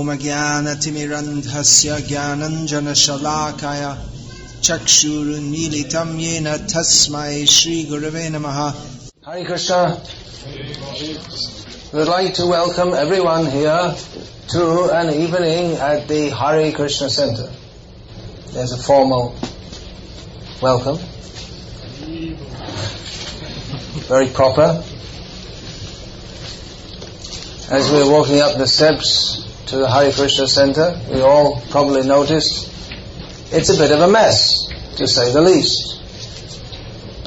Omagyanatimirandhasya Gyananjana Shalakaya Chakshurunmilitam Yena Tasmai Shri Gurave Namaha. Hare Krishna. We would like to welcome everyone here to an evening at the Hare Krishna Center. There's a formal welcome. Very proper. As we're walking up the steps to the Hare Krishna Center, we all probably noticed it's a bit of a mess, to say the least.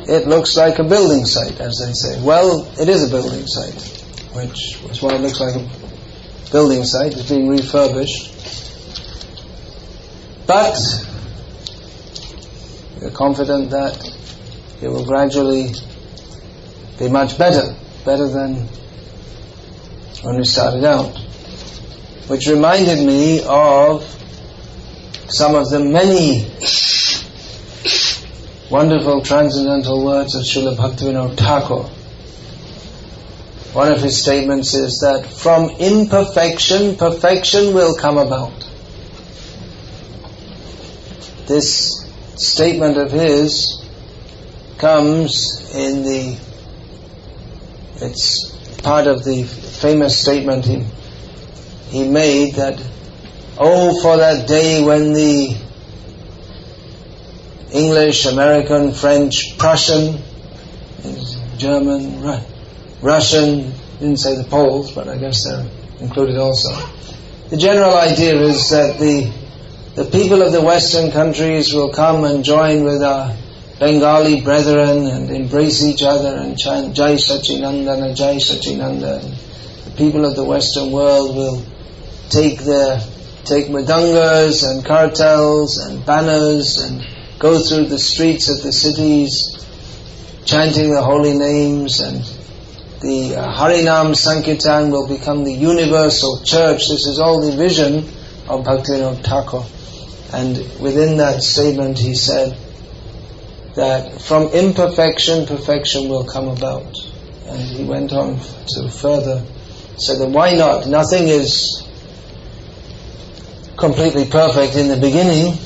It looks like a building site, as they say. Well, it is a building site, which is why it looks like a building site. It's being refurbished. But we're confident that it will gradually be much better than when we started out. Which reminded me of some of the many wonderful transcendental words of Srila Bhaktivinoda Thakur. One of his statements is that from imperfection, perfection will come about. This statement of his comes in it's part of the famous statement he made that, oh, for that day when the English, American, French, Prussian, German, Russian, didn't say the Poles, but I guess they're included also. The general idea is that the people of the Western countries will come and join with our Bengali brethren and embrace each other and chant Jai Sachinandana, Jai Sachinanda. The people of the Western world will take mridangas and kartals and banners and go through the streets of the cities chanting the holy names, and the Harinam Sankirtan will become the universal church. This is all the vision of Bhaktivinoda Thakur. And within that statement he said that from imperfection, perfection will come about. And he went on to further say that why not? Nothing is completely perfect in the beginning,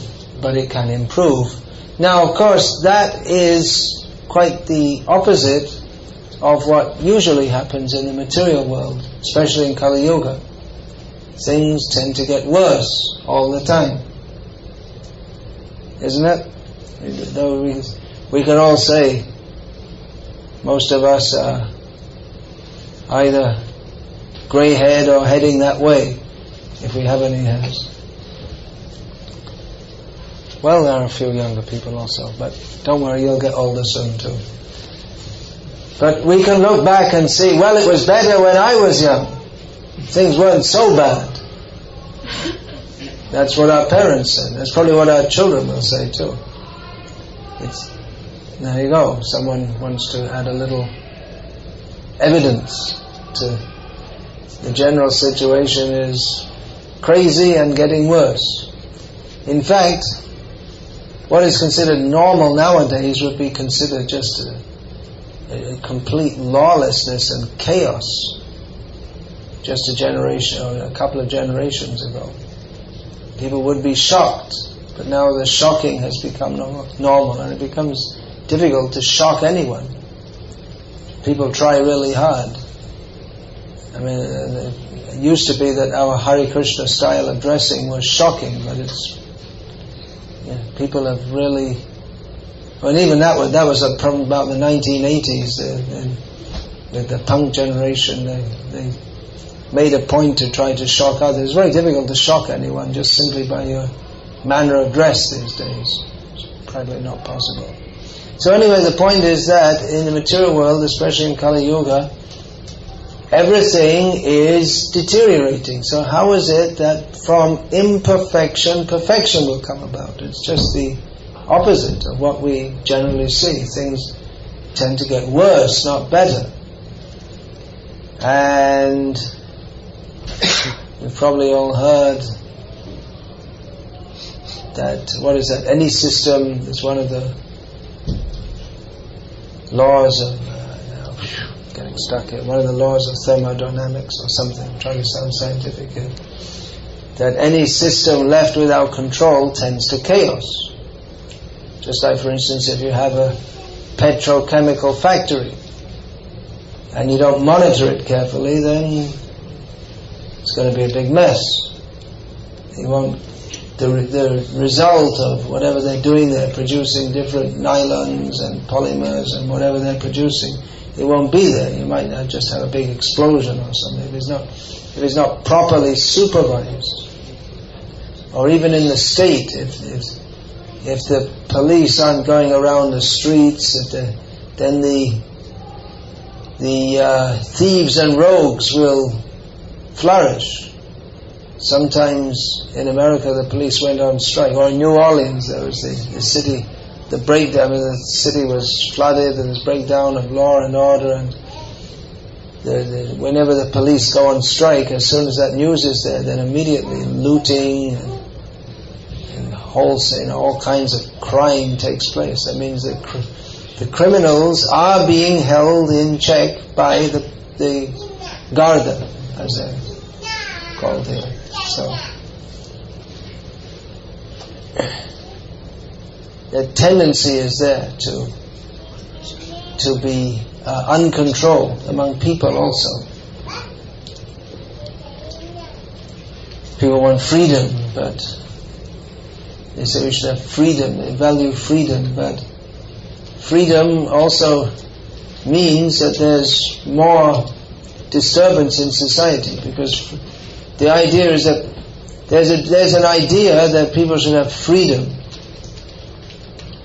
but it can improve. Now, of course, that is quite the opposite of what usually happens in the material world, especially in Kali Yuga. Things tend to get worse all the time. Isn't it? Though we can all say most of us are either grey-haired or heading that way, if we have any hairs. Well, there are a few younger people also, but don't worry, you'll get older soon too. But we can look back and see, well, it was better when I was young. Things weren't so bad. That's what our parents said. That's probably what our children will say too. There you go. Someone wants to add a little evidence to the general situation is crazy and getting worse. In fact, what is considered normal nowadays would be considered just a complete lawlessness and chaos just a generation or a couple of generations ago. People would be shocked, but now the shocking has become normal, and it becomes difficult to shock anyone. People try really hard. I mean, it used to be that our Hare Krishna style of dressing was shocking, but people have really... Well, even that was a problem about the 1980s. With the punk generation, they made a point to try to shock others. It's very difficult to shock anyone just simply by your manner of dress these days. It's probably not possible. So anyway, the point is that in the material world, especially in Kali Yuga, everything is deteriorating. So how is it that from imperfection, perfection will come about? It's just the opposite of what we generally see. Things tend to get worse, not better. And we've probably all heard that, what is that? Any system is one of the laws of, stuck here. One of the laws of thermodynamics or something. I'm trying to sound scientific here. that any system left without control tends to chaos. Just like, for instance, if you have a petrochemical factory and you don't monitor it carefully, then it's going to be a big mess. The result of whatever they're doing, they're producing different nylons and polymers and whatever they're producing, it won't be there. You might just have a big explosion or something if it's not properly supervised. Or even in the state, if the police aren't going around the streets, then the thieves and rogues will flourish. Sometimes in America the police went on strike, or in New Orleans there was the city, the breakdown. The city was flooded, and there's breakdown of law and order, and whenever the police go on strike, as soon as that news is there, then immediately looting and wholesale, all kinds of crime takes place. That means that the criminals are being held in check by the Garda, as they're called here. So the tendency is there to be uncontrolled among people also. People want freedom, but they say we should have freedom, they value freedom, but freedom also means that there's more disturbance in society, because the idea is that there's an idea that people should have freedom,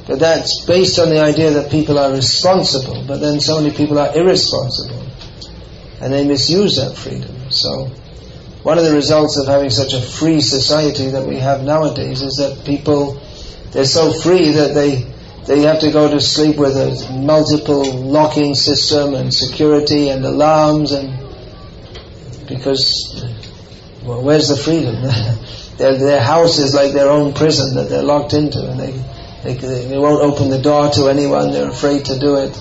but that's based on the idea that people are responsible, but then so many people are irresponsible and they misuse that freedom. So one of the results of having such a free society that we have nowadays is that people, they're so free that they have to go to sleep with a multiple locking system and security and alarms, and because, well, where's the freedom? Their house is like their own prison that they're locked into, and they won't open the door to anyone, they're afraid to do it.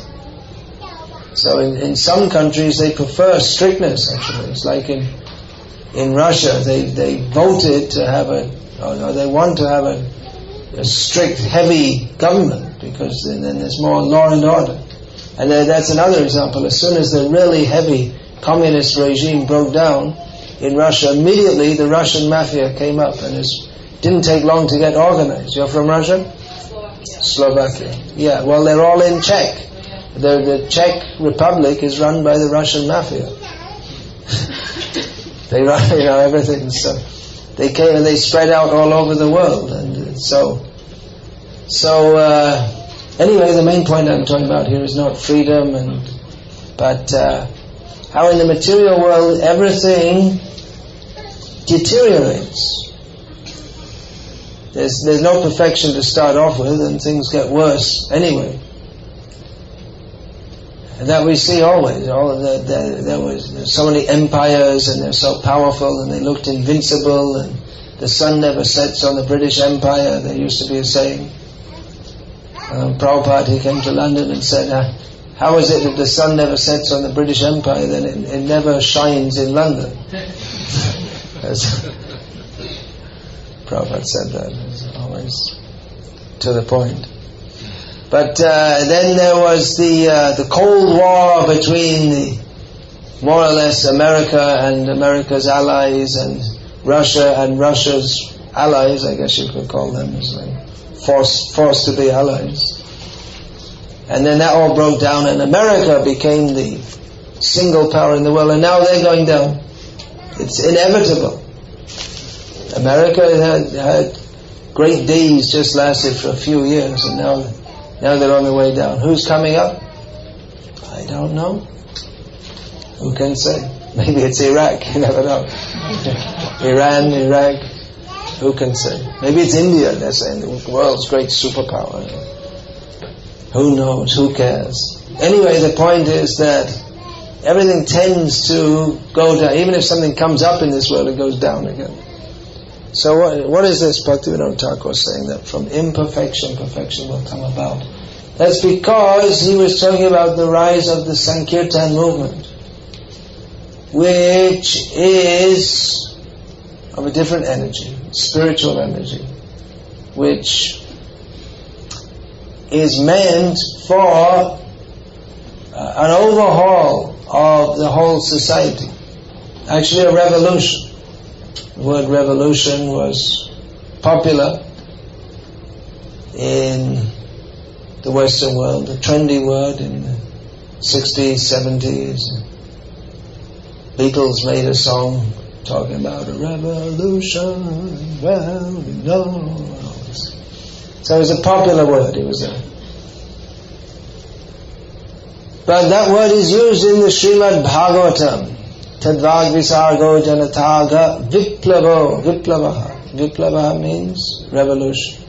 So in some countries they prefer strictness, actually. It's like in Russia, they voted to have they want to have a strict, heavy government, because then there's more law and order. And that's another example. As soon as the really heavy communist regime broke down in Russia, immediately the Russian mafia came up, and it didn't take long to get organized. You're from Russia? Slovakia. Yeah, well, they're all in Czech. The Czech Republic is run by the Russian mafia. They run, everything. So they came and they spread out all over the world, and so anyway, the main point I'm talking about here is not freedom, but how in the material world everything deteriorates. There's no perfection to start off with, and things get worse anyway. And that we see always. There was so many empires, and they're so powerful, and they looked invincible, and the sun never sets on the British Empire. There used to be a saying. Prabhupada, he came to London and said, how is it that the sun never sets on the British Empire, then it never shines in London? Prabhupada said that. It's always to the point. But then there was the Cold War between more or less America and America's allies, and Russia and Russia's allies, I guess you could call them, as like forced to be allies. And then that all broke down, and America became the single power in the world, and now they're going down. It's inevitable. America had great days, just lasted for a few years, and now they're on the way down. Who's coming up? I don't know. Who can say? Maybe it's Iraq, you never know. Iran, Iraq, who can say? Maybe it's India, they're saying, the world's great superpower. Who knows? Who cares? Anyway, the point is that everything tends to go down. Even if something comes up in this world, it goes down again. So what is this Bhaktivinoda Thakur saying, that from imperfection, perfection will come about? That's because he was talking about the rise of the Sankirtan movement, which is of a different energy, spiritual energy, which is meant for an overhaul of the whole society. Actually a revolution. The word revolution was popular in the Western world, a trendy word in the 60s, 70s. Beatles made a song talking about a revolution, well, you know. So it was a popular word, But that word is used in the Srimad Bhagavatam. Tadvag visargo janataga viplavaha. Viplavaha means revolution.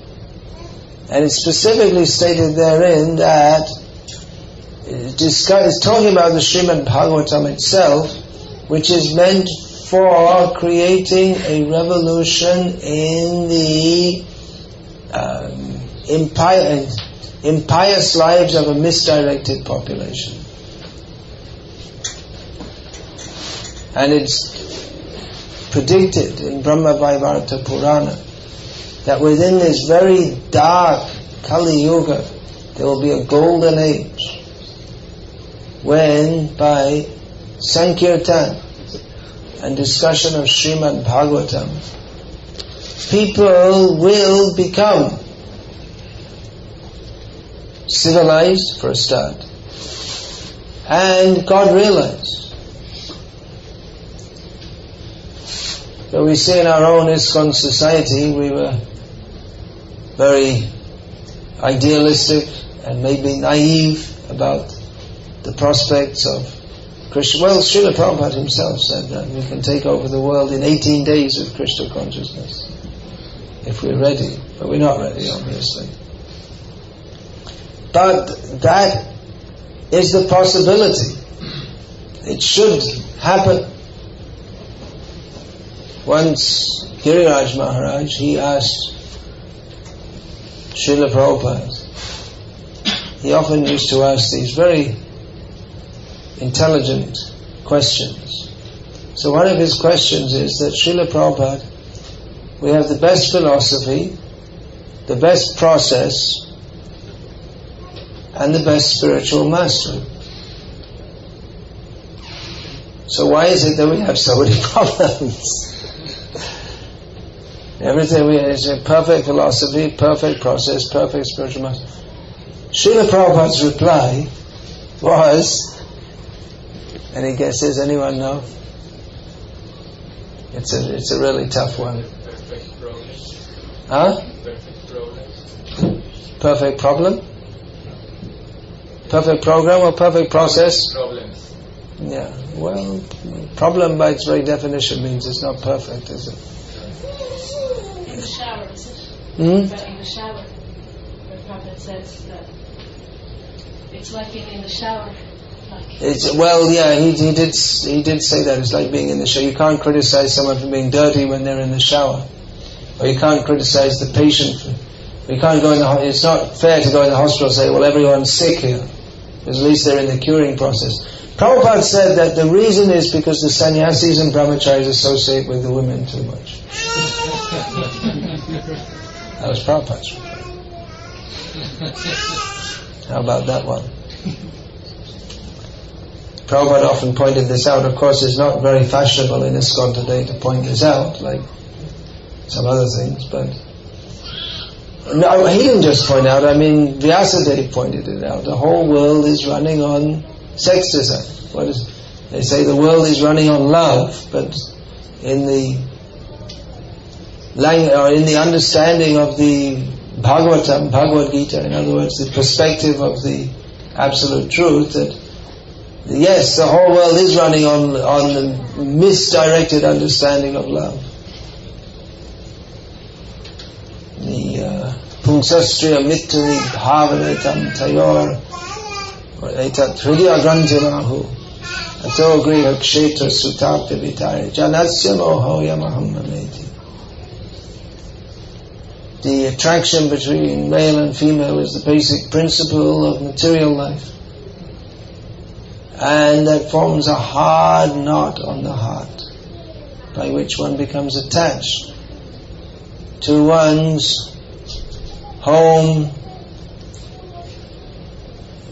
And it's specifically stated therein that it's talking about the Srimad Bhagavatam itself, which is meant for creating a revolution in the impious lives of a misdirected population. And it's predicted in Brahma Vaivarta Purana that within this very dark Kali Yuga there will be a golden age when by Sankirtan and discussion of Srimad Bhagavatam people will become civilized for a start and God realized. So we see in our own ISKCON society we were very idealistic and maybe naive about the prospects of Krishna. Well, Srila Prabhupada himself said that we can take over the world in 18 days of Krishna consciousness if we're ready, but we're not ready, obviously. But that is the possibility. It should happen. Once Giriraj Maharaj, he asked Srila Prabhupada, he often used to ask these very intelligent questions. So one of his questions is that Srila Prabhupada, we have the best philosophy, the best process, and the best spiritual mastery. So why is it that we have so many problems? Everything we have is a perfect philosophy, perfect process, perfect spiritual mastery. Srila Prabhupada's reply was, any guesses? Anyone know? It's a really tough one. Perfect progress. Huh? Perfect progress. Perfect problem? Perfect program or perfect process? Problems. Yeah. Well, problem by its very definition means it's not perfect, is it? In the shower, is it? But in the shower, the Prophet says that it's like being in the shower. He did say that it's like being in the shower. You can't criticize someone for being dirty when they're in the shower, or you can't criticize the patient. You can't go in the. It's not fair to go in the hospital and say, "Well, everyone's sick here," because at least they're in the curing process. Prabhupada said that the reason is because the sannyasis and brahmacharis associate with the women too much. That was Prabhupada's reply. How about that one? Prabhupada often pointed this out. Of course, it's not very fashionable in ISKCON today to point this out, like some other things, but no, he didn't just point out, Vyasa pointed it out. The whole world is running on sex desire. They say the world is running on love, but in the understanding of the Bhagavatam, Bhagavad Gita, in other words, the perspective of the absolute truth, that yes, the whole world is running on the misdirected understanding of love. The Pungsastriya Mitri Bhavanetam Tayor Etat Hridya Grantimahu Ato Griha Kshetra Sutapta Vitari Janasya Moho Yamaham Mameti. The attraction between male and female is the basic principle of material life, and that forms a hard knot on the heart. by which one becomes attached to one's home,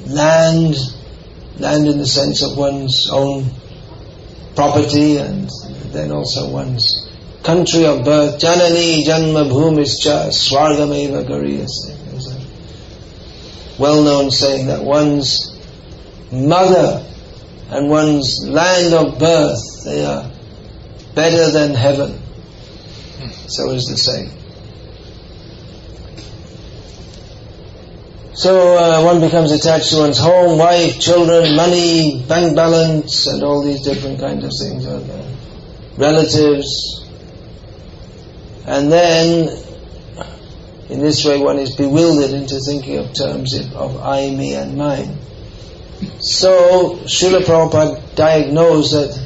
land in the sense of one's own property, and then also one's country of birth. Janani janma bhumischa swargameva gariyase. There's a well-known saying that one's mother and one's land of birth, they are better than heaven. So is the saying. So one becomes attached to one's home, wife, children, money, bank balance, and all these different kinds of things, relatives. And then, in this way, one is bewildered into thinking of terms of I, me, and mine. So, Srila Prabhupada diagnosed that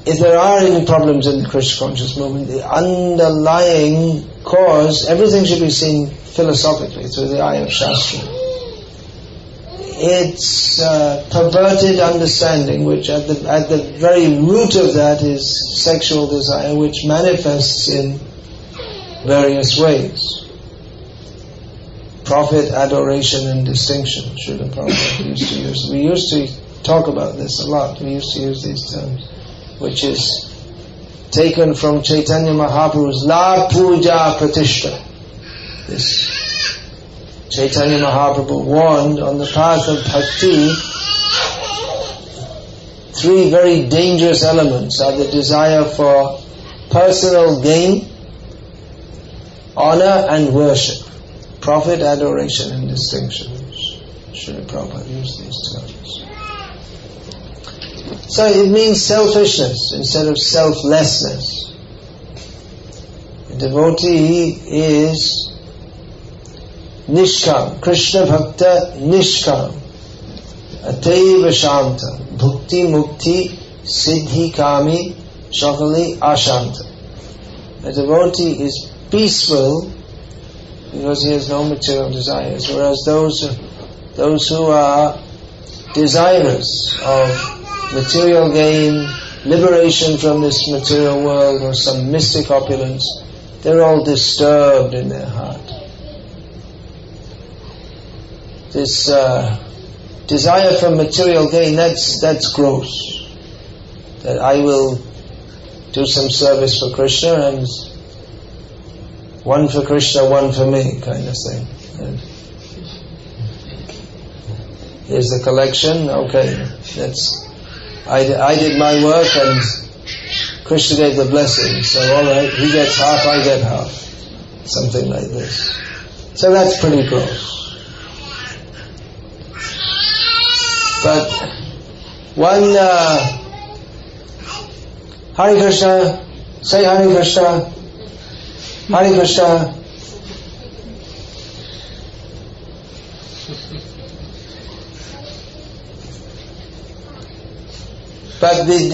if there are any problems in the Krishna conscious movement, the underlying cause, everything should be seen philosophically through the eye of Shastra. It's perverted understanding, which at the very root of that is sexual desire, which manifests in various ways. Profit, adoration, and distinction. Srila Prabhupada used to use. We used to talk about this a lot. We used to use these terms, which is taken from Chaitanya Mahaprabhu's La Puja Pratishta. This Chaitanya Mahaprabhu warned on the path of Bhakti, 3 very dangerous elements are the desire for personal gain, honor and worship. Profit, adoration and distinction. Srila Prabhupada used these terms. So it means selfishness instead of selflessness. The devotee is Nishkam, Krishna Bhakta Nishkam, Ataiva Shanta, Bhukti Mukti Siddhi Kami Shakali Ashanta. A devotee is peaceful because he has no material desires, whereas those who are desirous of material gain, liberation from this material world or some mystic opulence, they're all disturbed in their heart. This desire for material gain, that's gross. That I will do some service for Krishna and one for Krishna, one for me, kind of thing. And here's the collection. Okay, I did my work and Krishna gave the blessing. So all right, he gets half, I get half, something like this. So that's pretty gross. But one Hare Krishna, say Hare Krishna. Hare Krishna. But the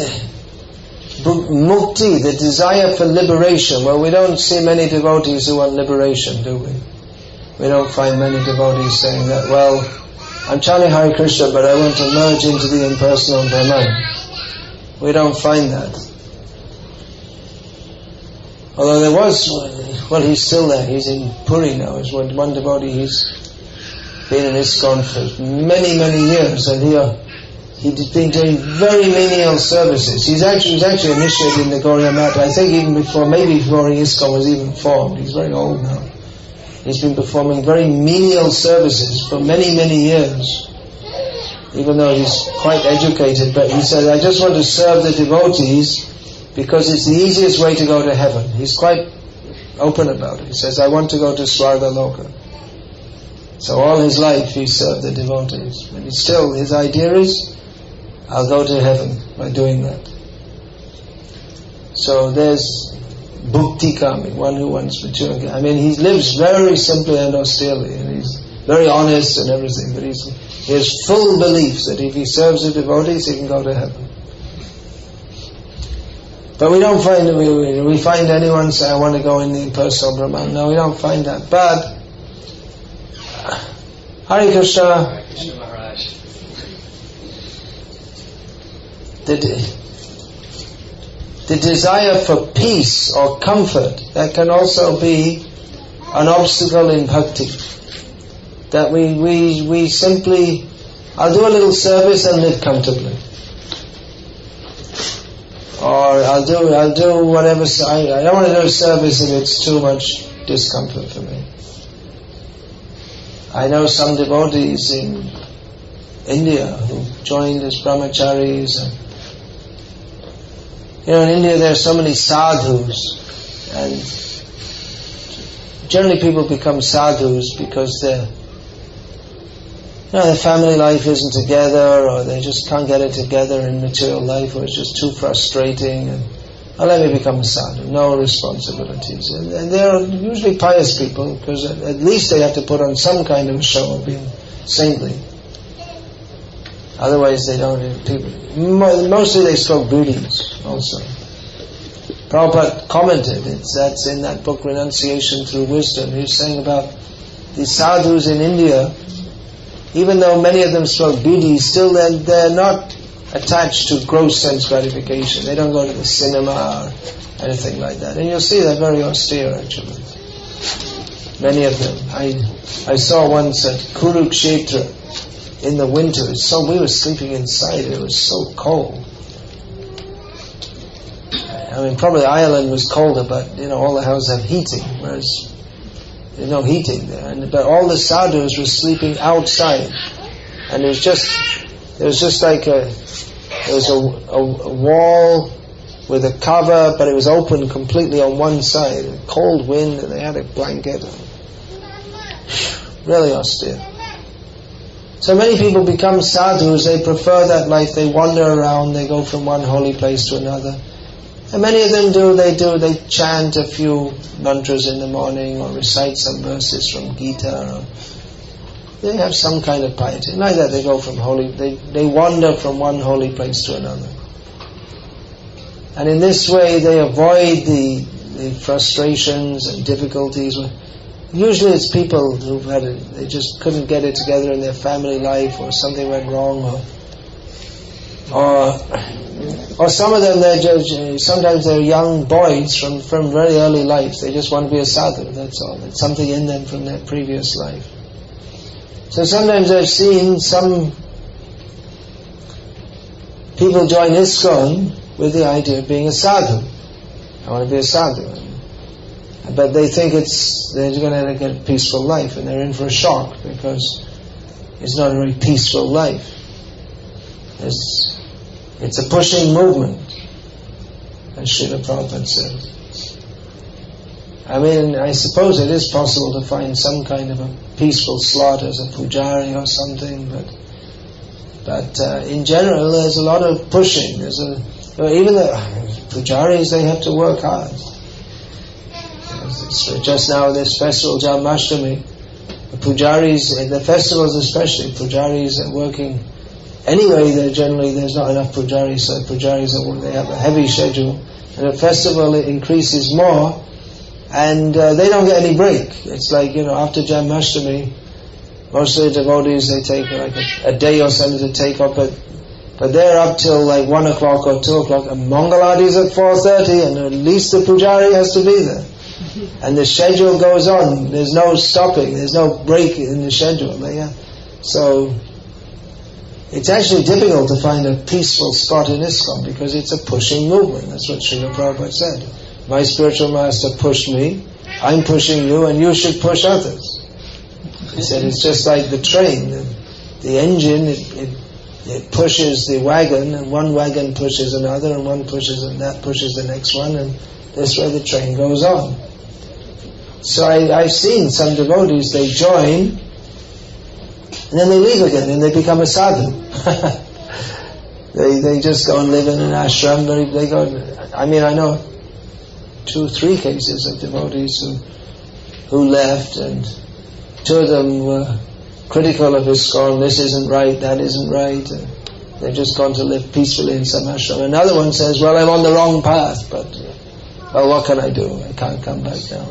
mukti, the desire for liberation, well, we don't see many devotees who want liberation, do we? We don't find many devotees saying that, well, I'm chanting Hare Krishna, but I want to merge into the impersonal Brahman. We don't find that. Although there was, well, he's still there. He's in Puri now. There's one devotee. He's been in ISKCON for many, many years, and he's been doing very menial services. He was actually initiated in the Gauriya Mata. I think even before, maybe before ISKCON was even formed. He's very old now. He's been performing very menial services for many, many years, even though he's quite educated. But he said, I just want to serve the devotees because it's the easiest way to go to heaven. He's quite open about it. He says, I want to go to Swarga Loka. So all his life he served the devotees. But his idea is, I'll go to heaven by doing that. So there's Bhukti Kami, one who wants material gain. I mean, he lives very simply and austerely, and he's very honest and everything, but he has full belief that if he serves the devotees, he can go to heaven. But we don't find, we find anyone say, I want to go in the impersonal Brahman. No, we don't find that. But Hare Krishna. Hare Krishna Maharaj. the desire for peace or comfort, that can also be an obstacle in bhakti. That we simply, I'll do a little service and live comfortably. Or I'll do whatever, I don't want to do a service if it's too much discomfort for me. I know some devotees in India who joined as brahmacharis. In India there are so many sadhus, and generally people become sadhus because their family life isn't together, or they just can't get it together in material life, or it's just too frustrating, and let me become a sadhu, no responsibilities. And they're usually pious people, because at least they have to put on some kind of a show of being saintly. Otherwise they don't. Mostly they smoke bidis also. Prabhupada commented, that's in that book Renunciation Through Wisdom. He was saying about the sadhus in India, even though many of them smoke bidi, still they're not attached to gross sense gratification. They don't go to the cinema or anything like that. And you'll see they're very austere actually. Many of them. I saw once at Kurukshetra in the winter. We were sleeping inside. It was so cold. I mean, probably Ireland was colder, but all the houses have heating, whereas there's no heating there. But all the sadhus were sleeping outside, and it was just like there was a wall with a cover, but it was open completely on one side. A cold wind, and they had a blanket. Really austere. So many people become sadhus. They prefer that life. They wander around. They go from one holy place to another. And many of them they chant a few mantras in the morning, or recite some verses from Gita, or they have some kind of piety. Like that they go from they wander from one holy place to another. And in this way they avoid the frustrations and difficulties. Usually it's people who've they just couldn't get it together in their family life, or something went wrong, or some of them sometimes they're young boys from very early life. They just want to be a sadhu, that's all. It's something in them from their previous life. So sometimes I've seen some people join ISKCON with the idea of being a sadhu. I want to be a sadhu. But they think they're going to get a peaceful life, and they're in for a shock, because it's not a very peaceful life. It's a pushing movement, as Srila Prabhupada said. I mean, I suppose it is possible to find some kind of a peaceful slot as a pujari or something, but in general there's a lot of pushing. Even the pujaris, they have to work hard. Just now this festival, Janmashtami, the pujaris, in the festivals especially, pujaris are working. Anyway, there's not enough pujaris, so pujaris they have a heavy schedule, and a festival it increases more, and they don't get any break. It's like, after Janmashtami, most of the devotees, they take like a day or something to take up, but they're up till like 1 o'clock or 2 o'clock, and Mangaladi is at 4:30, and at least the pujari has to be there. And the schedule goes on. There's no stopping. There's no break in the schedule. So it's actually difficult to find a peaceful spot in ISKCON, because it's a pushing movement. That's what Srila Prabhupada said. My spiritual master pushed me, I'm pushing you, and you should push others. He said it's just like the train. The engine, it pushes the wagon, and one wagon pushes another, and one pushes, and that pushes the next one, and this way the train goes on. So I've seen some devotees, they join, and then they leave again, and they become a sadhu. They just go and live in an ashram. I know 2-3 cases of devotees who left, and 2 of them were critical of ISKCON. This isn't right, that isn't right. They've just gone to live peacefully in some ashram. Another one says, well, I'm on the wrong path, but what can I do? I can't come back now.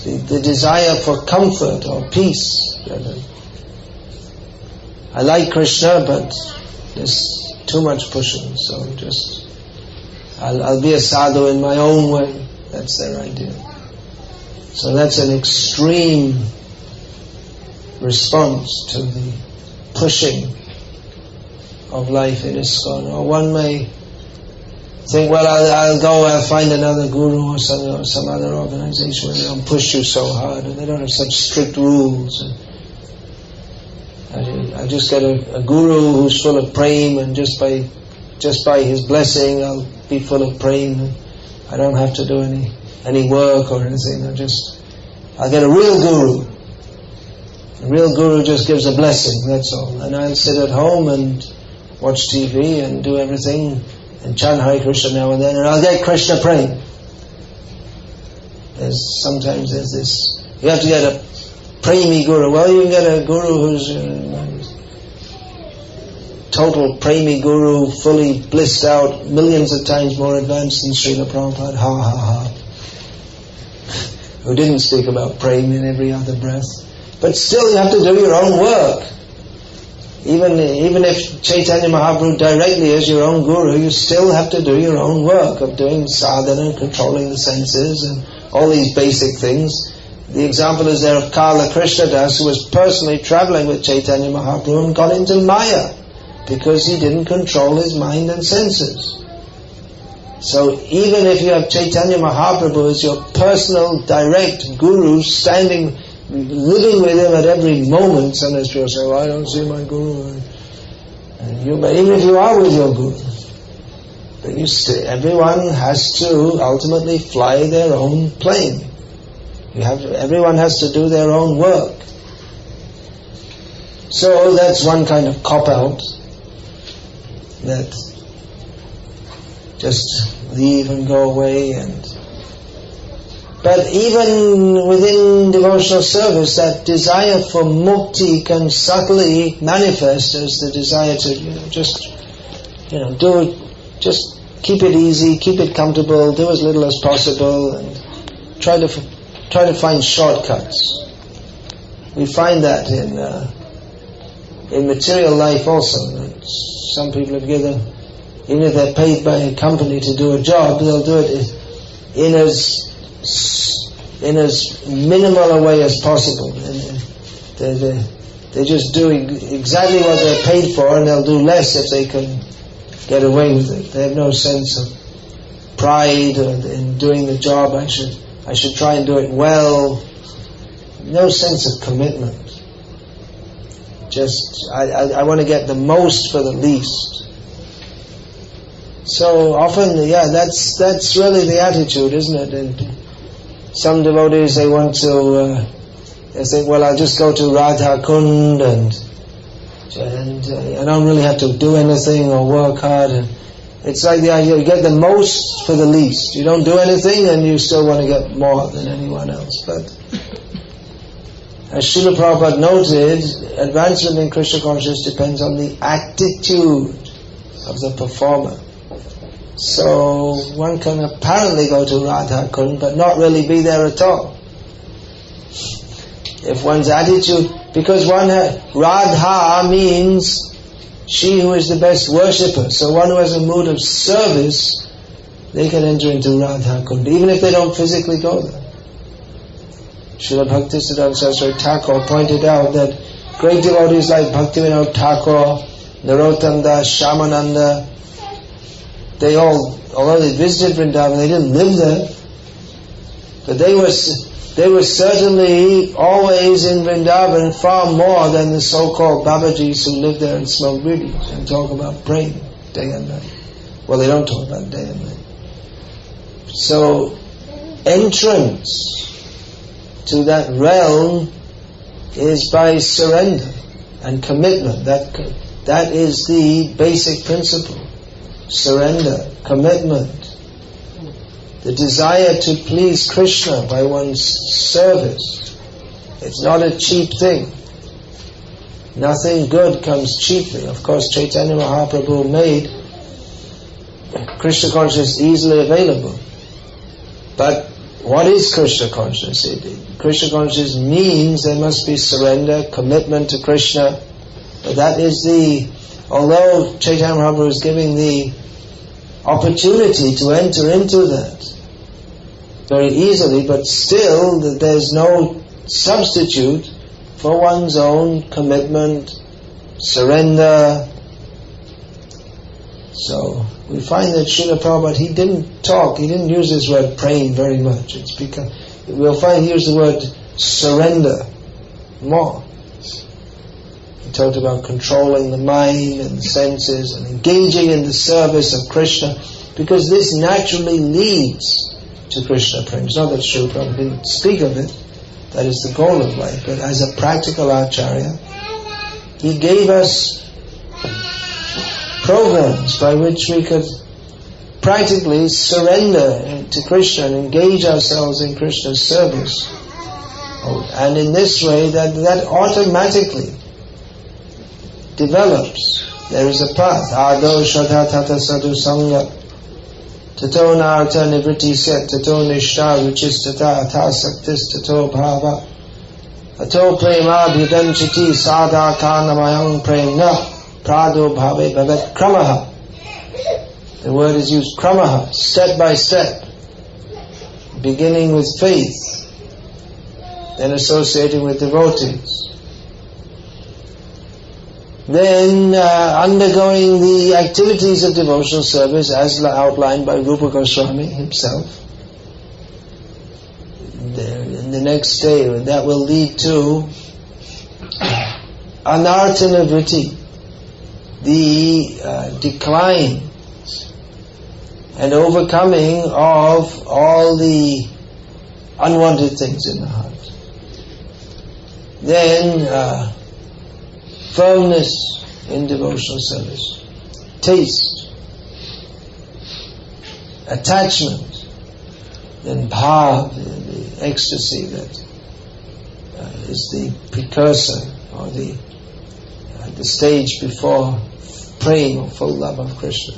The desire for comfort or peace. I like Krishna, but this too much pushing. So just, I'll be a sadhu in my own way. That's their idea. So that's an extreme response to the pushing of life in ISKCON. Or one may think, well, I'll find another guru or some other organization where they don't push you so hard and they don't have such strict rules. I just get a guru who's full of prema, and just by his blessing I'll be full of prema. I don't have to do any work or anything. I'll get a real guru. A real guru just gives a blessing, that's all. And I'll sit at home and watch TV and do everything and chant Hare Krishna now and then, and I'll get Krishna praying. Sometimes there's this, you have to get a premi guru. Well, you can get a guru who's total premi guru, fully blissed out, millions of times more advanced than Srila Prabhupada, ha ha ha, who didn't speak about prema in every other breath. But still you have to do your own work. Even if Chaitanya Mahaprabhu directly is your own guru, you still have to do your own work of doing sadhana, controlling the senses and all these basic things. The example is there of Kala Krishnadas, who was personally traveling with Chaitanya Mahaprabhu and got into Maya because he didn't control his mind and senses. So even if you have Chaitanya Mahaprabhu as your personal direct guru, living with him at every moment, sometimes people say, well, I don't see my guru. But even if you are with your guru, but everyone has to ultimately fly their own plane. Everyone has to do their own work. So that's one kind of cop-out, that just leave and go away. But even within devotional service, that desire for mukti can subtly manifest as the desire to just keep it easy, keep it comfortable, do as little as possible, and try to find shortcuts. We find that in material life also. That some people have given, even if they're paid by a company to do a job, they'll do it in as minimal a way as possible. They just do exactly what they're paid for, and they'll do less if they can get away with it. They have no sense of pride in doing the job. I should try and do it well. No sense of commitment. Just I want to get the most for the least. So often, that's really the attitude, isn't it? And some devotees, they want to, they think, well, I'll just go to Radha Kund and I don't really have to do anything or work hard. And it's like the idea, you get the most for the least. You don't do anything and you still want to get more than anyone else. But as Srila Prabhupada noted, advancement in Krishna consciousness depends on the attitude of the performer. So one can apparently go to Radha Kund but not really be there at all. If one's attitude, because Radha means she who is the best worshipper. So one who has a mood of service, they can enter into Radha Kund, even if they don't physically go there. Srila Bhaktisiddhanta Saraswati Thakur pointed out that great devotees like Bhaktivinoda Thakur, Narottam Das, Shyamananda, they all, although they visited Vrindavan, they didn't live there, but they were certainly always in Vrindavan far more than the so-called Babajis who live there and smoke bidis and talk about praying day and night. Well, they don't talk about day and night. So, entrance to that realm is by surrender and commitment. That is the basic principle. Surrender, commitment, the desire to please Krishna by one's service. It's not a cheap thing. Nothing good comes cheaply. Of course, Chaitanya Mahaprabhu made Krishna consciousness easily available. But what is Krishna consciousness? Krishna consciousness means there must be surrender, commitment to Krishna. But that is the although Chaitanya Mahaprabhu is giving the opportunity to enter into that very easily, but still that there's no substitute for one's own commitment, surrender. So we find that Srila Prabhupada, he didn't use this word praying very much. It's because we'll find he used the word surrender more. He talked about controlling the mind and the senses and engaging in the service of Krishna, because this naturally leads to Krishna prema. It's not that Srila Prabhupada didn't speak of it, that is the goal of life, but as a practical Acharya, he gave us programs by which we could practically surrender to Krishna and engage ourselves in Krishna's service. And in this way, that automatically develops. There is a path. Ado shraddha tata sadhu sangha tato nartha nivriti set tato nishta ruchistata atha saktis tato bhava ato prema bhidanchiti sadha kanamayam premna prado bhave bhavet kramaha. The word is used kramaha, step by step, beginning with faith, then associating with devotees, then undergoing the activities of devotional service as outlined by Rupa Goswami himself. In the next day, that will lead to anartana vritti, the decline and overcoming of all the unwanted things in the heart. Then firmness in devotional service, taste, attachment, then bhav, the ecstasy that is the precursor or the stage before prema or full love of Krishna.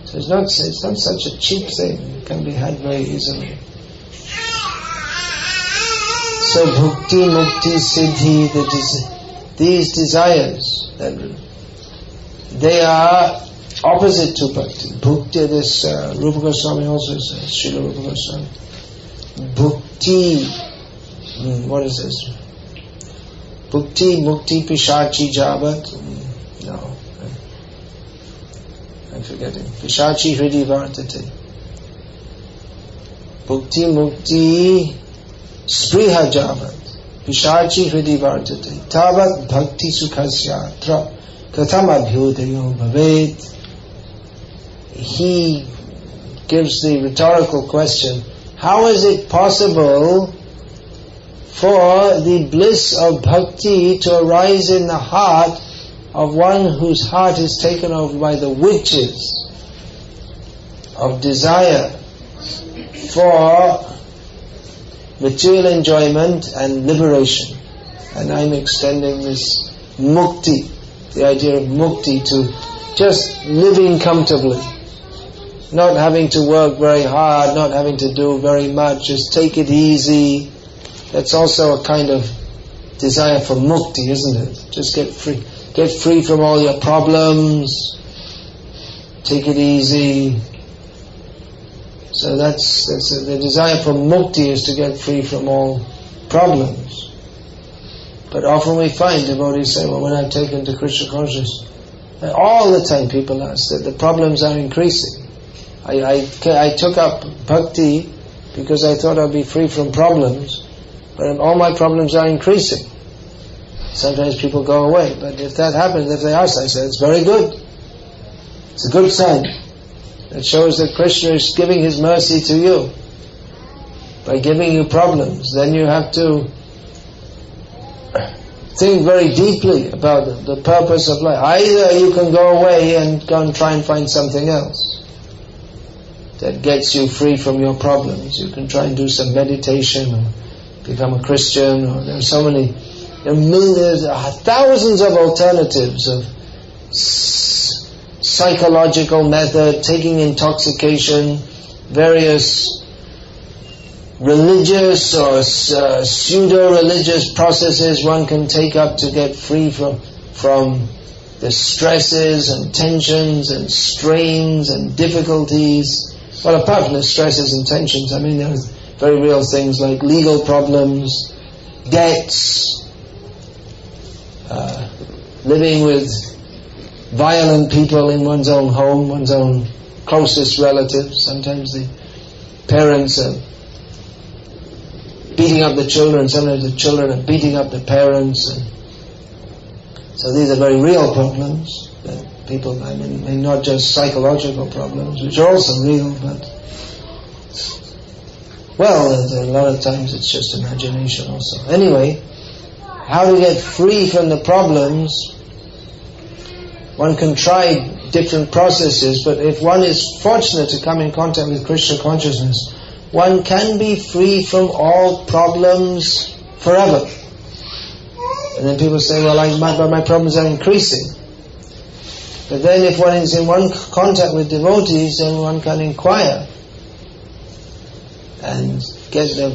So it's not such a cheap thing. It can be had very easily. So bhukti, mukti, siddhi, these desires, they are opposite to bhakti. Bhukti, this Rupa Goswami also says, Srila Rupa Goswami. Bhukti, what is this? Bhukti, mukti, pishachi, jabat. No, I'm forgetting. Pishachi, hridi, vartate. Bhukti, mukti, spriha, jabat. Pishachi hridi vartate tavat bhakti sukhasyatra katham abhyudayo bhavet. He gives the rhetorical question, how is it possible for the bliss of bhakti to arise in the heart of one whose heart is taken over by the witches of desire for material enjoyment and liberation? And I'm extending this mukti, the idea of mukti, to just living comfortably, not having to work very hard, not having to do very much, just take it easy. That's also a kind of desire for mukti, isn't it? Just get free from all your problems, take it easy. So that's the desire for mukti is to get free from all problems. But often we find devotees say, well, when I'm taken to Krishna consciousness, all the time people ask that the problems are increasing. I took up bhakti because I thought I'd be free from problems, but all my problems are increasing. Sometimes people go away, but if that happens, if they ask, I say, it's very good. It's a good sign. It shows that Krishna is giving his mercy to you by giving you problems. Then you have to think very deeply about the purpose of life. Either you can go away and go and try and find something else that gets you free from your problems. You can try and do some meditation or become a Christian, or there are so many, there are thousands of alternatives of psychological method, taking intoxication, various religious or pseudo-religious processes one can take up to get free from the stresses and tensions and strains and difficulties. Well, apart from the stresses and tensions, I mean, there's very real things like legal problems, debts, living with violent people in one's own home, one's own closest relatives. Sometimes the parents are beating up the children, sometimes the children are beating up the parents. And so these are very real problems that people, I mean not just psychological problems, which are also real, but well, a lot of times it's just imagination also. Anyway, how to get free from the problems? One can try different processes, but if one is fortunate to come in contact with Krishna consciousness, one can be free from all problems forever. And then people say, well, my problems are increasing. But then if one is in one contact with devotees, then one can inquire and get the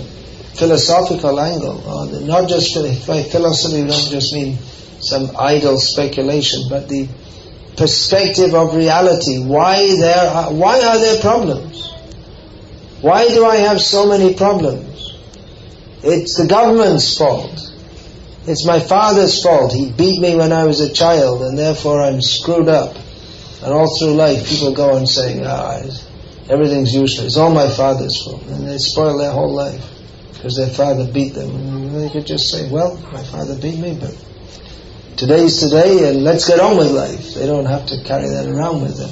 philosophical angle. Or not just by philosophy, we don't just mean some idle speculation, but the perspective of reality. Why are there problems? Why do I have so many problems? It's the government's fault. It's my father's fault. He beat me when I was a child, and therefore I'm screwed up. And all through life people go on saying, everything's useless. It's all my father's fault. And they spoil their whole life because their father beat them. And they could just say, well, my father beat me, but today's today and let's get on with life. They don't have to carry that around with them.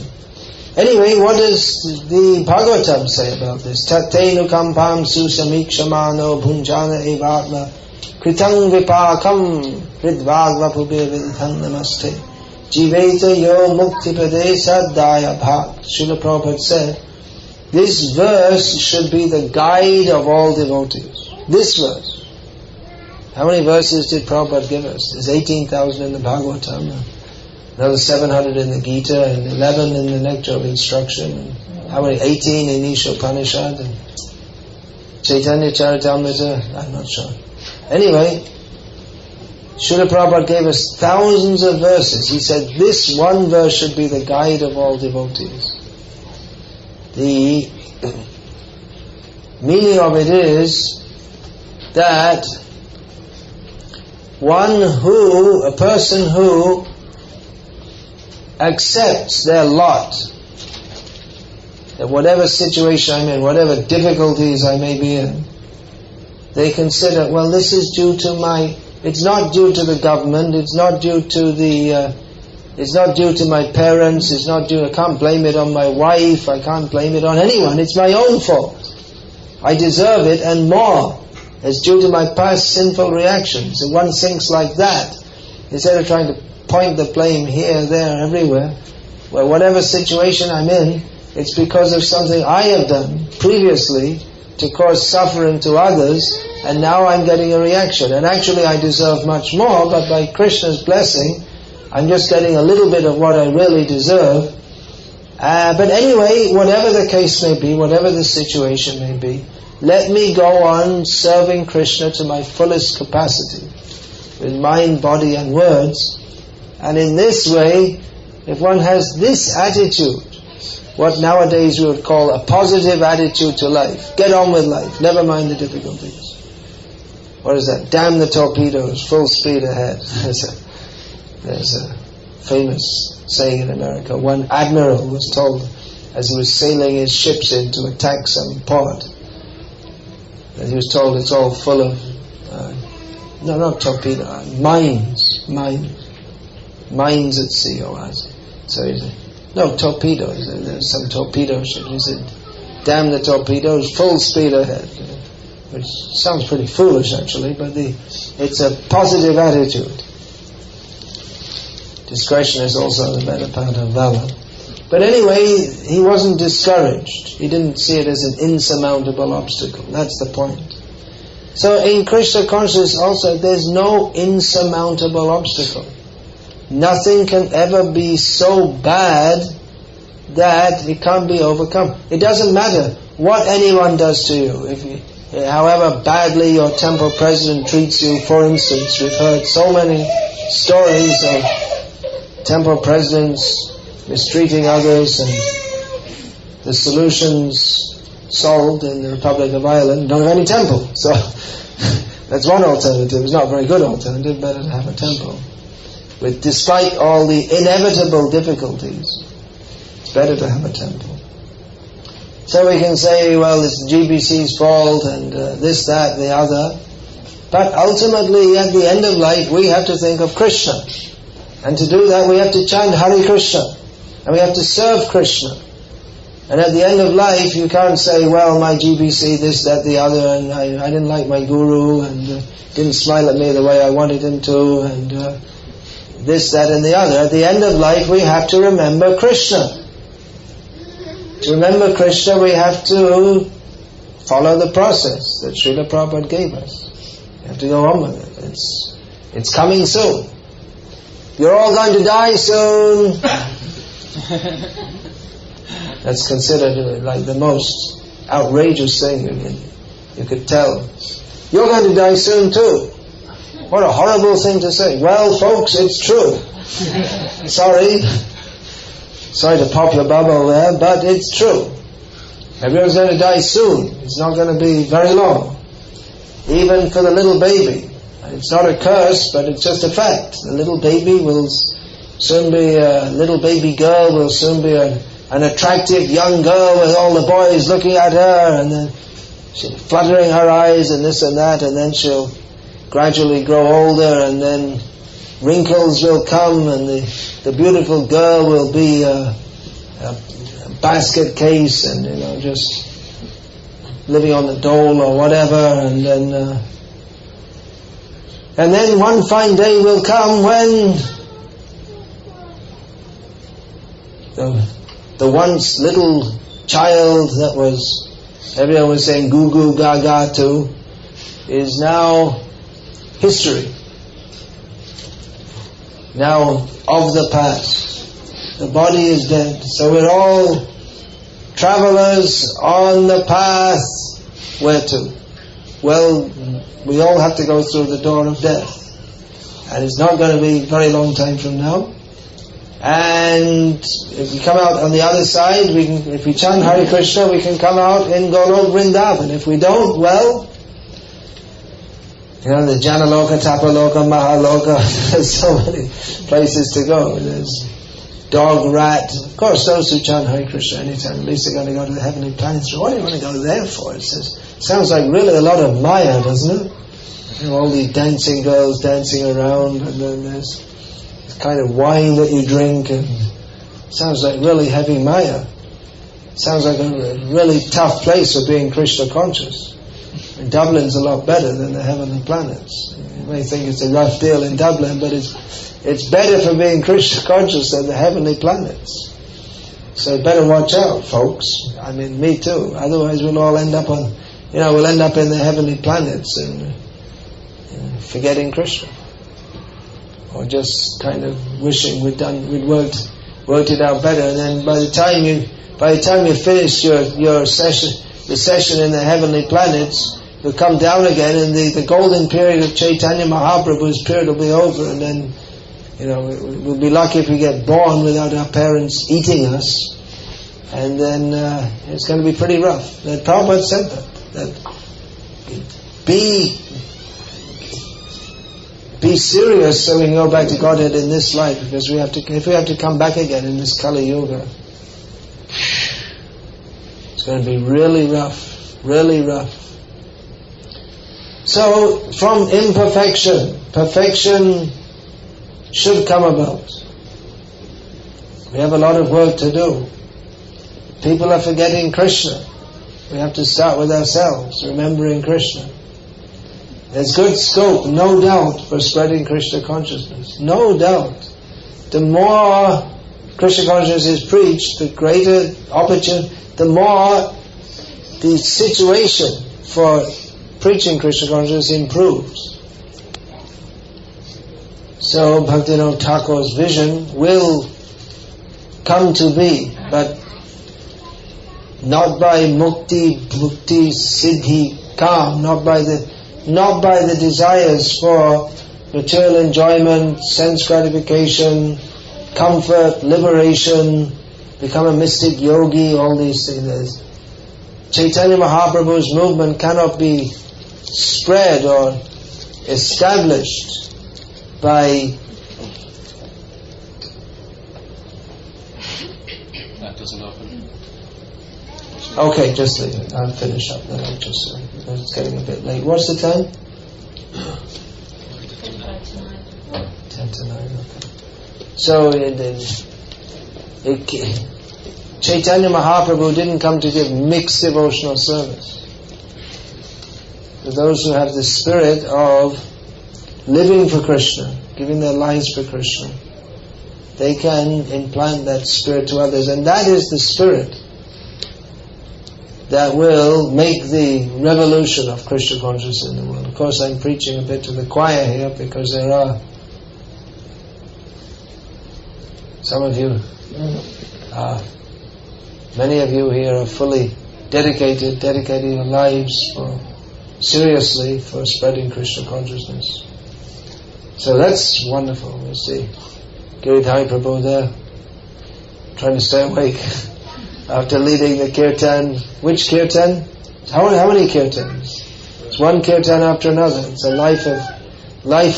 Anyway, what does the Bhagavatam say about this? Tattenu kampam susamikshamano bhunjana evatma kritang vipakam hridvadva pubhe vidham namaste jiveta yo muktipade saddaya bhat. Srila Prabhupada said, this verse should be the guide of all devotees. This verse. How many verses did Prabhupada give us? There's 18,000 in the Bhagavatam, another 700 in the Gita, and 11 in the Nectar of Instruction. And how many? 18 in Isha Upanishad, and Chaitanya Charitamrita, I'm not sure. Anyway, Srila Prabhupada gave us thousands of verses. He said this one verse should be the guide of all devotees. The meaning of it is that a person who accepts their lot, that whatever situation I'm in, whatever difficulties I may be in, they consider, well, this is due to it's not due to the government, it's not due to it's not due to my parents, I can't blame it on my wife, I can't blame it on anyone, it's my own fault. I deserve it and more. It's due to my past sinful reactions. And one thinks like that, instead of trying to point the blame here, there, everywhere. Well, whatever situation I'm in, it's because of something I have done previously to cause suffering to others, and now I'm getting a reaction. And actually I deserve much more, but by Krishna's blessing, I'm just getting a little bit of what I really deserve. But anyway, whatever the case may be, whatever the situation may be, let me go on serving Krishna to my fullest capacity, with mind, body and words. And in this way, if one has this attitude, what nowadays we would call a positive attitude to life, get on with life, never mind the difficulties. What is that? Damn the torpedoes, full speed ahead. There's a famous saying in America. One admiral was told, as he was sailing his ships in to attack some port, that he was told it's all full of not torpedo, mines at sea, or so he said, no, torpedoes. There's some torpedo ship. He said, damn the torpedoes, full speed ahead. Which sounds pretty foolish actually, but it's a positive attitude. Discretion is also the better part of valor. But anyway, he wasn't discouraged. He didn't see it as an insurmountable obstacle. That's the point. So in Krishna consciousness also, there's no insurmountable obstacle. Nothing can ever be so bad that it can't be overcome. It doesn't matter what anyone does to you. However badly your temple president treats you, for instance, we've heard so many stories of temple presidents mistreating others and the solutions solved in the Republic of Ireland don't have any temple. So that's one alternative. It's not a very good alternative, better to have a temple. But despite all the inevitable difficulties, it's better to have a temple. So we can say, well, it's the GBC's fault and this, that, the other. But ultimately, at the end of life, we have to think of Krishna. And to do that, we have to chant Hare Krishna. And we have to serve Krishna. And at the end of life, you can't say, well, my GBC, this, that, the other, and I didn't like my guru, and didn't smile at me the way I wanted him to, and this, that, and the other. At the end of life, we have to remember Krishna. To remember Krishna, we have to follow the process that Srila Prabhupada gave us. We have to go on with it. It's coming soon. You're all going to die soon. That's considered like the most outrageous thing you could tell. You're going to die soon too. What a horrible thing to say. Well, folks, it's true. Sorry to pop your bubble there, but it's true. Everyone's going to die soon. It's not going to be very long. Even for the little baby. It's not a curse, but it's just a fact. The little baby will soon be a little baby girl, will soon be an attractive young girl with all the boys looking at her, and then she'll fluttering her eyes and this and that, and then she'll gradually grow older, and then wrinkles will come, and the beautiful girl will be a basket case, and just living on the dole or whatever, and then one fine day will come when the once little child that was everyone was saying goo goo gaga to is now history. Now of the past. The body is dead. So we're all travelers on the path. Where to? Well, we all have to go through the door of death. And it's not going to be a very long time from now. And if we come out on the other side, if we chant Hare Krishna, we can come out in Golok Vrindavan. If we don't, well, the Janaloka, Tapaloka, Mahaloka, there's so many places to go. There's dog, rat. Of course, those who chant Hare Krishna anytime, at least they're going to go to the heavenly planets. What do you want to go there for? It sounds like really a lot of Maya, doesn't it? All these dancing girls dancing around, and then there's this kind of wine that you drink, and sounds like really heavy Maya. Sounds like a really tough place for being Krishna conscious. And Dublin's a lot better than the heavenly planets. You may think it's a rough deal in Dublin, but it's better for being Krishna conscious than the heavenly planets. So better watch out, folks. I mean, me too. Otherwise we'll all end up we'll end up in the heavenly planets and forgetting Krishna. Or just kind of wishing we'd worked it out better, and then by the time you finish your session, the session in the heavenly planets, you'll come down again, and the golden period of Chaitanya Mahaprabhu's period will be over, and then we'll be lucky if we get born without our parents eating us, and then it's going to be pretty rough. That Prabhupada said that be serious so we can go back to Godhead in this life, because if we have to come back again in this Kali Yuga, it's going to be really rough, really rough. So from imperfection, perfection should come about. We have a lot of work to do. People are forgetting Krishna. We have to start with ourselves, remembering Krishna. There's good scope, no doubt, for spreading Krishna consciousness. No doubt. The more Krishna consciousness is preached, the greater opportunity, the more the situation for preaching Krishna consciousness improves. So Bhaktivinoda Thakur's vision will come to be, but not by mukti, bhukti, siddhi, kam, not by the desires for material enjoyment, sense gratification, comfort, liberation, become a mystic yogi, all these things. Chaitanya Mahaprabhu's movement cannot be spread or established by... That doesn't open. Okay, just leave it. I'll finish up then. It's getting a bit late. What's the time? 10 to 9, okay. So, Chaitanya Mahaprabhu didn't come to give mixed devotional service. For those who have the spirit of living for Krishna, giving their lives for Krishna, they can implant that spirit to others. And that is the spirit that will make the revolution of Krishna consciousness in the world. Of course, I'm preaching a bit to the choir here because there are some of you, many of you here are fully dedicating your lives seriously for spreading Krishna consciousness. So that's wonderful. We see Giridhari Prabhu there trying to stay awake after leading the kirtan. Which kirtan? How many kirtans? It's one kirtan after another. It's a life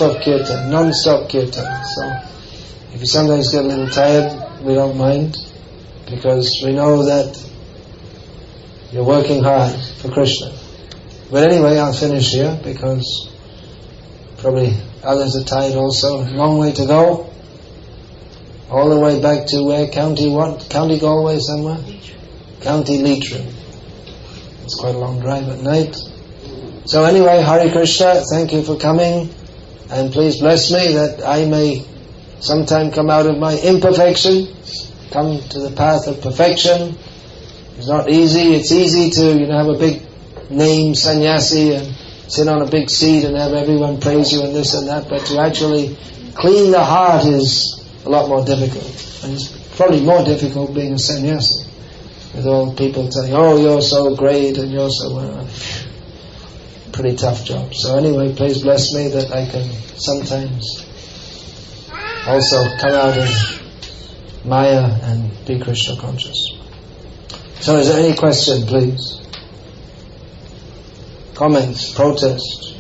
of kirtan, non-stop kirtan. So if you sometimes get a little tired, we don't mind, because we know that you're working hard for Krishna. But anyway, I'll finish here because probably others are tired also. Long way to go. All the way back to where? County what? County Galway somewhere? County Leitrim. It's quite a long drive at night. So anyway, Hare Krishna, thank you for coming, and please bless me that I may sometime come out of my imperfection, come to the path of perfection. It's not easy. It's easy to have a big name, sannyasi, and sit on a big seat and have everyone praise you and this and that, but to actually clean the heart is a lot more difficult. And it's probably more difficult being a sannyasi, with all people telling, oh, you're so great and you're so pretty tough job. So anyway, please bless me that I can sometimes also come out of Maya and be Krishna conscious. So is there any question, please? Comments, protest?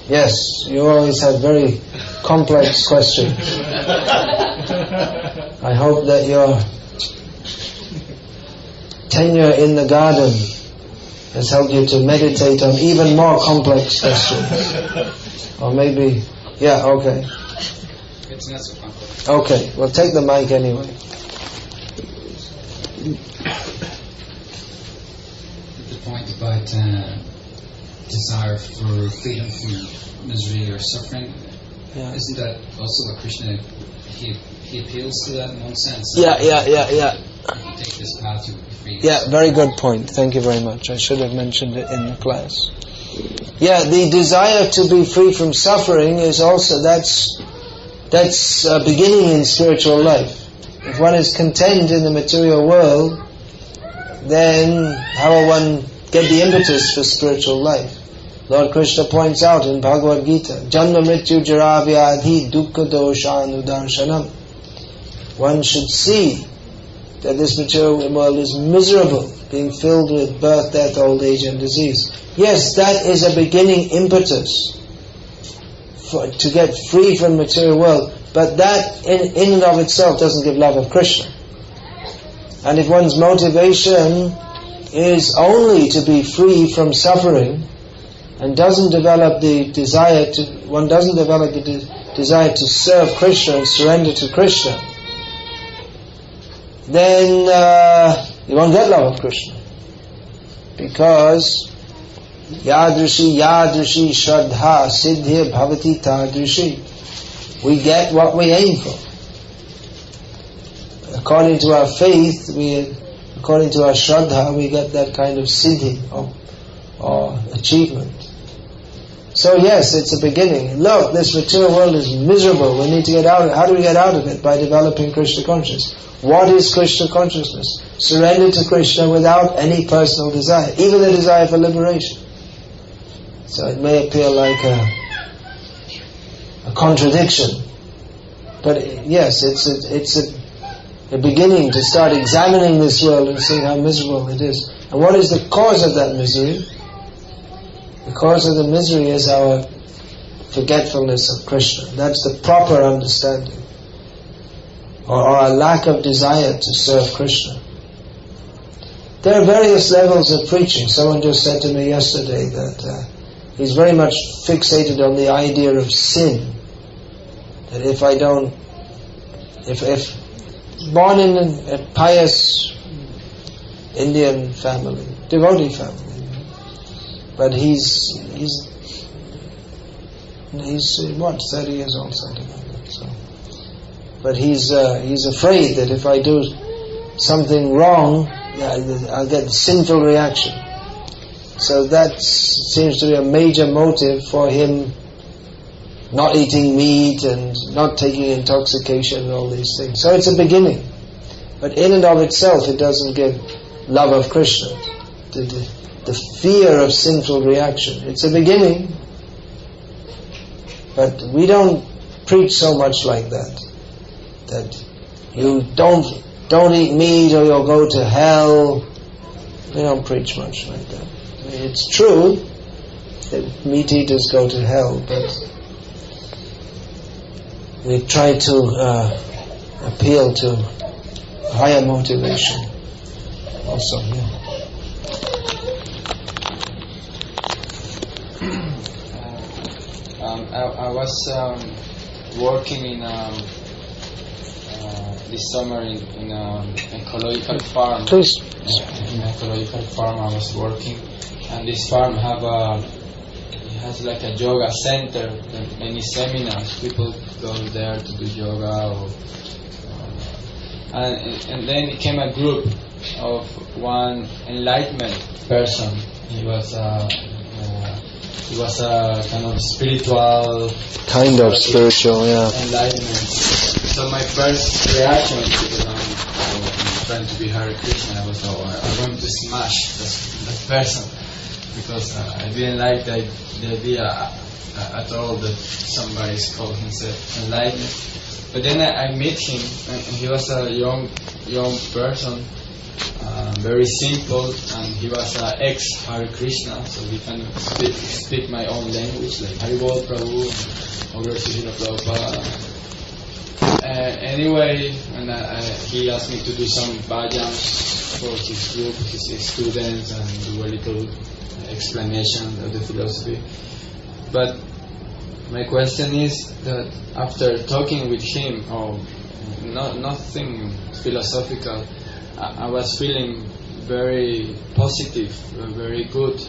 Yes, you always have very complex questions. I hope that your tenure in the garden has helped you to meditate on even more complex questions. Or maybe, yeah, okay. It's not so complex. Okay, well take the mic anyway. The point about desire for freedom from misery or suffering, isn't that also what Krishna, he appeals to that in one sense? Yeah. If you take this path, you will be free. Yeah, very good point. Thank you very much. I should have mentioned it in the class. Yeah, the desire to be free from suffering is also, that's a beginning in spiritual life. If one is content in the material world, then how will one get the impetus for spiritual life? Lord Krishna points out in Bhagavad Gita, Janma Mrityu Jara Vyadhi Dukkha Doshanu Darshanam. One should see that this material world is miserable, being filled with birth, death, old age and disease. Yes, that is a beginning impetus to get free from the material world, but that in and of itself doesn't give love of Krishna. And if one's motivation is only to be free from suffering, and doesn't develop the desire to serve Krishna and surrender to Krishna, then you won't get love of Krishna. Because Yadrishi Shraddha Siddhi Bhavati Tadrishi. We get what we aim for. According to our faith, according to our Shraddha, we get that kind of siddhi or achievement. So yes, it's a beginning. Look, this material world is miserable. We need to get out of it. How do we get out of it? By developing Krishna consciousness. What is Krishna consciousness? Surrender to Krishna without any personal desire, even the desire for liberation. So it may appear like a contradiction, But yes, it's a beginning to start examining this world and seeing how miserable it is. And what is the cause of that misery? The cause of the misery is our forgetfulness of Krishna. That's the proper understanding. Or our lack of desire to serve Krishna. There are various levels of preaching. Someone just said to me yesterday that he's very much fixated on the idea of sin. That if born in a pious Indian family, devotee family, but he's what, 30 years old, something like that. So, but he's afraid that if I do something wrong, I'll get a sinful reaction. So that seems to be a major motive for him not eating meat and not taking intoxication and all these things. So it's a beginning. But in and of itself, it doesn't give love of Krishna. The fear of sinful reaction. It's a beginning. But we don't preach so much like that. That you don't eat meat or you'll go to hell. We don't preach much like that. It's true that meat eaters go to hell, but we try to appeal to higher motivation also. Yeah. I was working in this summer in ecological farm. Please. In ecological farm I was working, and this farm has like a yoga center and many seminars. People go there to do yoga, and then it came a group of one enlightenment person. He was a kind of spiritual. Kind of spiritual, yeah. Enlightenment. So my first reaction, because I'm trying to be Hare Krishna, I was, I'm going to smash that person, because I didn't like the idea at all that somebody's called himself enlightened. But then I met him, and he was a young person, very simple, and he was an ex-Hare Krishna, so he can speak my own language, like Haribol Prabhu, Ogre Srila Prabhupada. Anyway, and he asked me to do some bhajans for his group, his students, and do a little explanation of the philosophy. But my question is that after talking with him, nothing philosophical, I was feeling very positive, very good,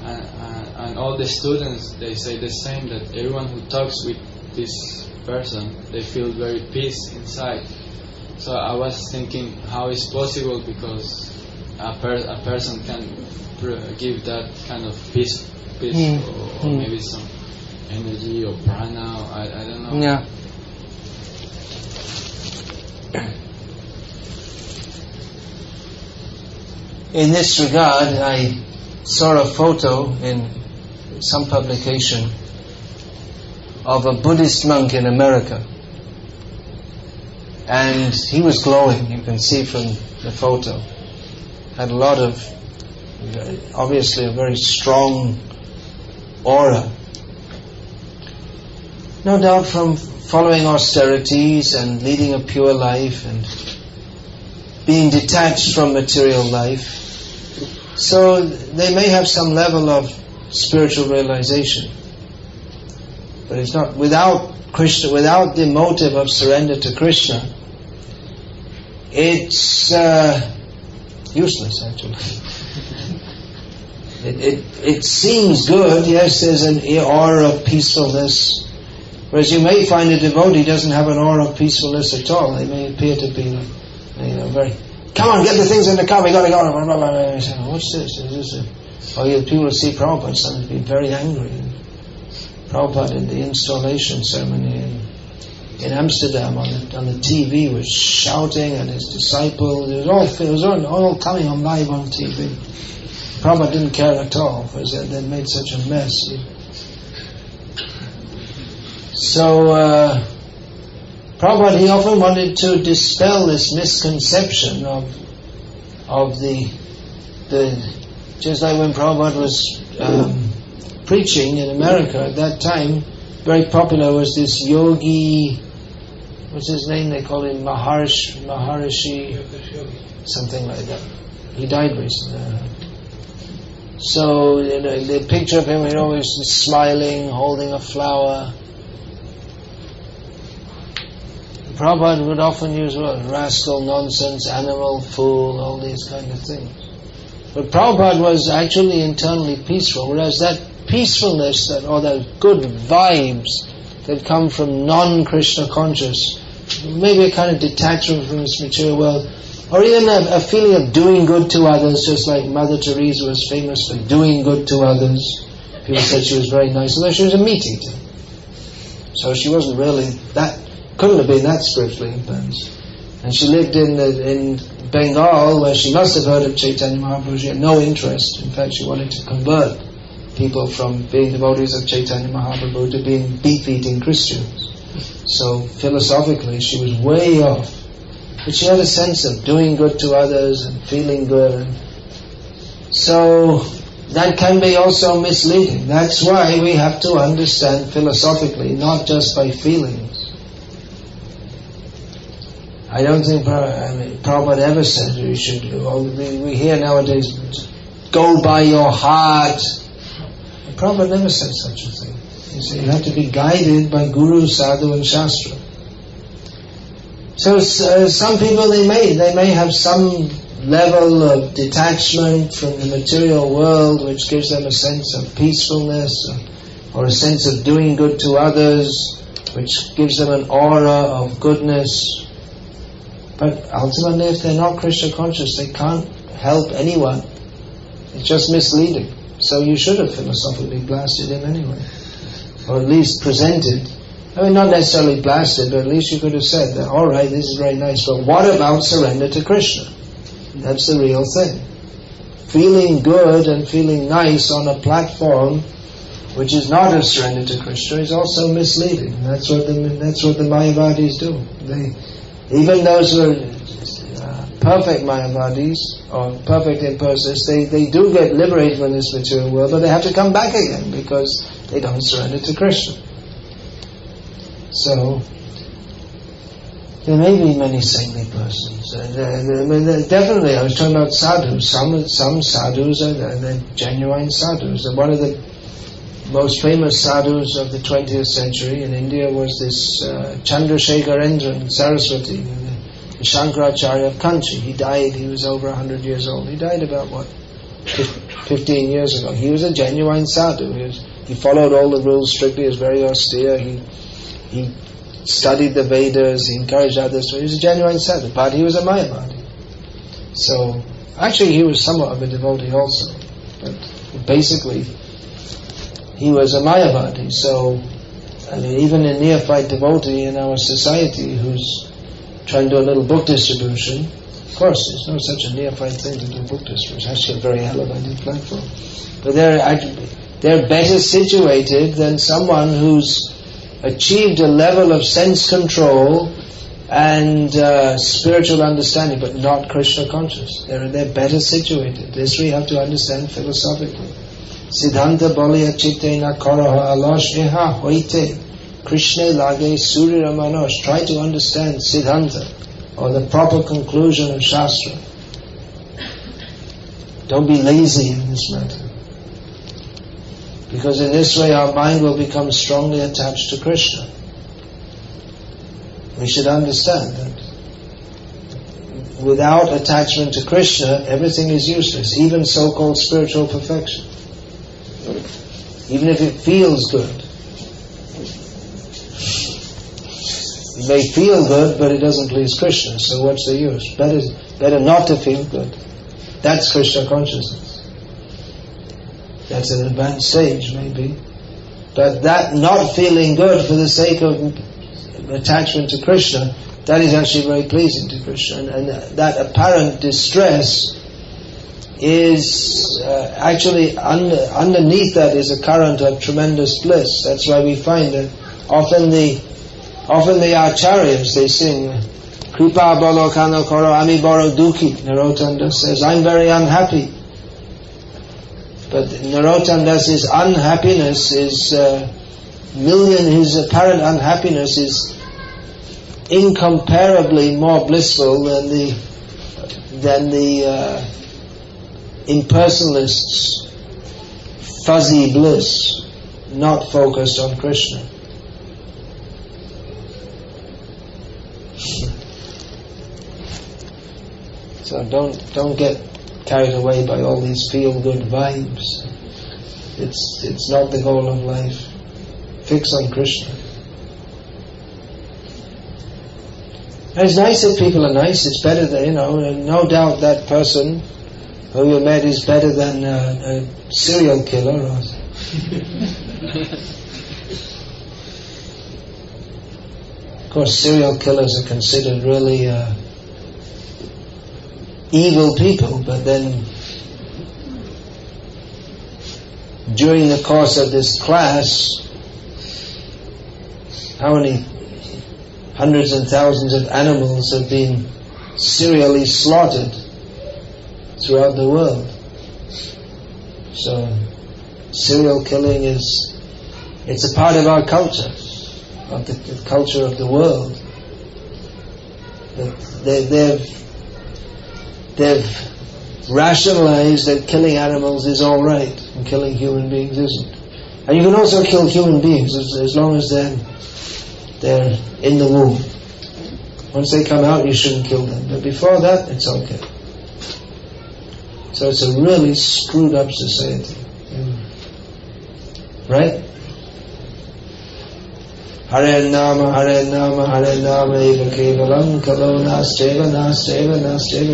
and all the students, they say the same, that everyone who talks with this person, they feel very peace inside. So I was thinking, how is possible, because a person can give that kind of peace or maybe some energy or prana, I don't know. Yeah. In this regard, I saw a photo in some publication of a Buddhist monk in America, and he was glowing. You can see from the photo, had a lot of, obviously a very strong aura, no doubt from following austerities and leading a pure life and being detached from material life. So they may have some level of spiritual realization, but it's not without Krishna, without the motive of surrender to Krishna. It's useless, actually. It seems good. Yes, there's an aura of peacefulness, whereas you may find a devotee doesn't have an aura of peacefulness at all. They may appear to be, very. Come on, get the things in the car. We got to go. Blah, blah, blah. You say, what's this? Is this people see Prabhupada suddenly be very angry. Prabhupada in the installation ceremony in Amsterdam on the TV was shouting, and his disciples. It was all coming on live on TV. Prabhupada didn't care at all because they made such a mess. So Prabhupada, he often wanted to dispel this misconception of the just like when Prabhupada was preaching in America at that time, very popular was this yogi, what's his name? They call him Maharishi, something like that. He died recently. So the picture of him, he's always smiling, holding a flower. Prabhupada would often use rascal, nonsense, animal, fool, all these kind of things. But Prabhupada was actually internally peaceful, whereas that peacefulness, or those good vibes that come from non-Krishna conscious, maybe a kind of detachment from this material world, or even a feeling of doing good to others, just like Mother Teresa was famous for doing good to others. People said she was very nice, although she was a meat eater. So she wasn't really that, couldn't have been that spiritually advanced. And she lived in Bengal, where she must have heard of Chaitanya Mahaprabhu. She had no interest. In fact, she wanted to convert people from being devotees of Chaitanya Mahaprabhu to being beef-eating Christians. So philosophically, she was way off. But she had a sense of doing good to others and feeling good. So that can be also misleading. That's why we have to understand philosophically, not just by feelings. I don't think Prabhupada ever said we should do. We hear nowadays, go by your heart. Prabhupada never said such a thing. He said you have to be guided by Guru, Sadhu and Shastra. So some people, they may have some level of detachment from the material world, which gives them a sense of peacefulness, or a sense of doing good to others, which gives them an aura of goodness. But ultimately, if they're not Krishna conscious, they can't help anyone. It's just misleading. So you should have philosophically blasted him anyway, or at least presented. I mean, not necessarily blasted, but at least you could have said that, all right, this is very nice, but what about surrender to Krishna? That's the real thing. Feeling good and feeling nice on a platform which is not a surrender to Krishna is also misleading. That's what the Mayavadis do. Even those who are perfect Mayavadis or perfect impersonalists, they do get liberated from this material world, but they have to come back again because they don't surrender to Krishna. So there may be many saintly persons. Definitely, I was talking about sadhus. Some sadhus they're genuine sadhus. And one of the most famous sadhus of the 20th century in India was this Chandrasekharendran Saraswati, the Shankaracharya of Kanchi. He died, he was over 100 years old. He died about 15 years ago. He was a genuine sadhu. He followed all the rules strictly, he was very austere, he studied the Vedas, he encouraged others. He was a genuine sadhu, but he was a Mayavadi. So, actually he was somewhat of a devotee also, but basically he was a Mayavadi. So, I mean, even a neophyte devotee in our society who's trying to do a little book distribution, of course there's no such a neophyte thing to do book distribution. It's actually a very elevated platform. But they're better situated than someone who's achieved a level of sense control and spiritual understanding, but not Krishna conscious. They're better situated. This we have to understand philosophically. Siddhanta bolya chitte na karaha alash eha hoite Krishna lage surya manosh. Try to understand Siddhanta, or the proper conclusion of Shastra. Don't be lazy in this matter. Because in this way our mind will become strongly attached to Krishna. We should understand that without attachment to Krishna, everything is useless, even so-called spiritual perfection. Even if it feels good. It may feel good, but it doesn't please Krishna, so what's the use? Better not to feel good. That's Krishna consciousness. That's an advanced stage, maybe. But that not feeling good for the sake of attachment to Krishna, that is actually very pleasing to Krishna. And that apparent distress is actually underneath that is a current of tremendous bliss. That's why we find that often the Often the acharyas, they sing, Kripa bolo kano koro ami boro duki. Narottam Das says, I'm very unhappy. But Narottam Das's unhappiness is his apparent unhappiness is incomparably more blissful than the impersonalists' fuzzy bliss, not focused on Krishna. So don't get carried away by all these feel-good vibes. It's not the goal of life. Fix on Krishna. And it's nice if people are nice. It's better than, no doubt that person who you met is better than a serial killer. Of course, serial killers are considered really evil people, but then during the course of this class, how many hundreds and thousands of animals have been serially slaughtered throughout the world? So serial killing it's a part of our culture, of the culture of the world. They've rationalized that killing animals is all right and killing human beings isn't. And you can also kill human beings as long as they're in the womb. Once they come out, you shouldn't kill them. But before that, it's okay. So it's a really screwed up society. Right? Hare Nama, Hare Nama, Hare Nama, Eva Kevalam, Kalo Nasteva,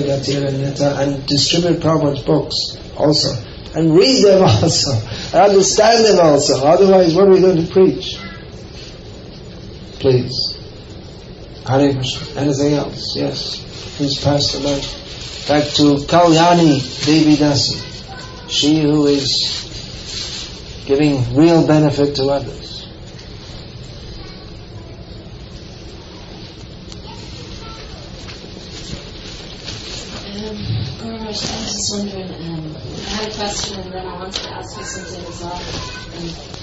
Gatir Neta, and distribute Prabhupada's books also. And read them also. And understand them also. Otherwise, what are we going to preach? Please. Hare Krishna. Anything else? Yes. Please pass the mic. Back to Kalyani Devi Dasi. She who is giving real benefit to others. I was just wondering, I had a question and then I wanted to ask you something as well.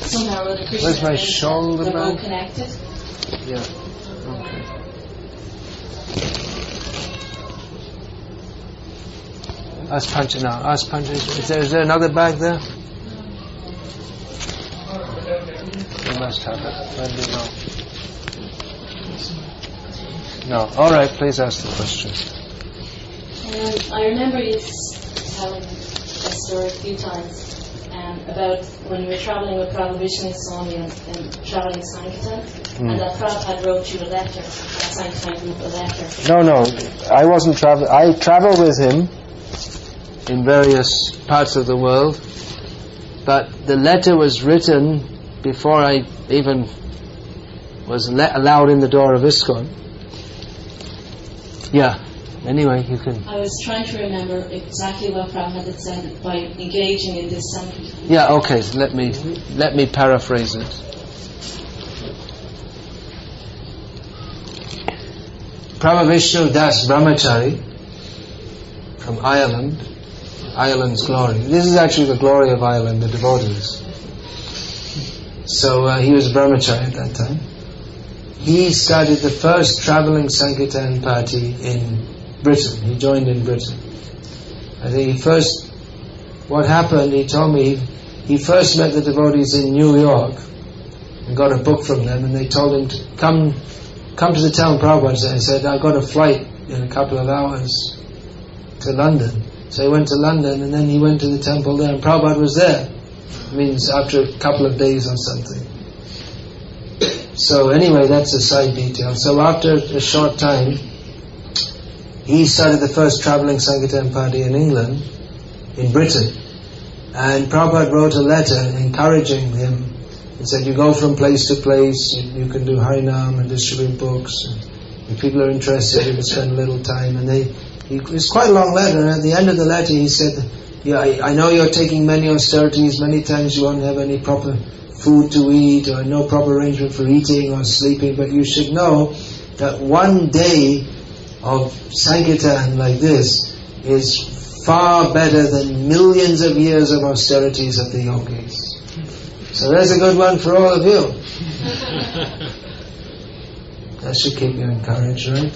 Somehow or other, Krishna, where's my shoulder they're all bag? connected. Yeah. Okay. Ask Pancha now. Ask Pancha. Is there another bag there? You must have it. When do you know? No. All right. Please ask the question. I remember you telling a story a few times about when you were travelling with Prabhupada Swami and travelling Sankirtan, and that Prabhupada wrote you a letter, that Sankirtan group a letter. No, I wasn't traveling. I travelled with him in various parts of the world, but the letter was written before I even was allowed in the door of ISKCON. Yeah. Anyway, you can... I was trying to remember exactly what Prabhupada had said by engaging in this Sankirtan. Yeah, okay, so let me paraphrase it. Prabhavishnu Das Brahmachari from Ireland, Ireland's glory. This is actually the glory of Ireland, the devotees. So he was Brahmachari at that time. He started the first travelling Sankirtan party in Britain. He joined in Britain. I think what happened, he told me, he first met the devotees in New York and got a book from them, and they told him to come to the town Prabhupada. He said, I've got a flight in a couple of hours to London. So he went to London, and then he went to the temple there, and Prabhupada was there. It means after a couple of days or something. So anyway, that's a side detail. So after a short time, he started the first travelling Sankirtan party in England, in Britain. And Prabhupada wrote a letter encouraging him. He said, you go from place to place, you can do Harinam and distribute books. And if people are interested, you can spend a little time. And it's quite a long letter, and at the end of the letter he said, I know you're taking many austerities, many times you won't have any proper food to eat or no proper arrangement for eating or sleeping, but you should know that one day of Sankirtan like this is far better than millions of years of austerities of the yogis. So there's a good one for all of you. That should keep you encouraged, right?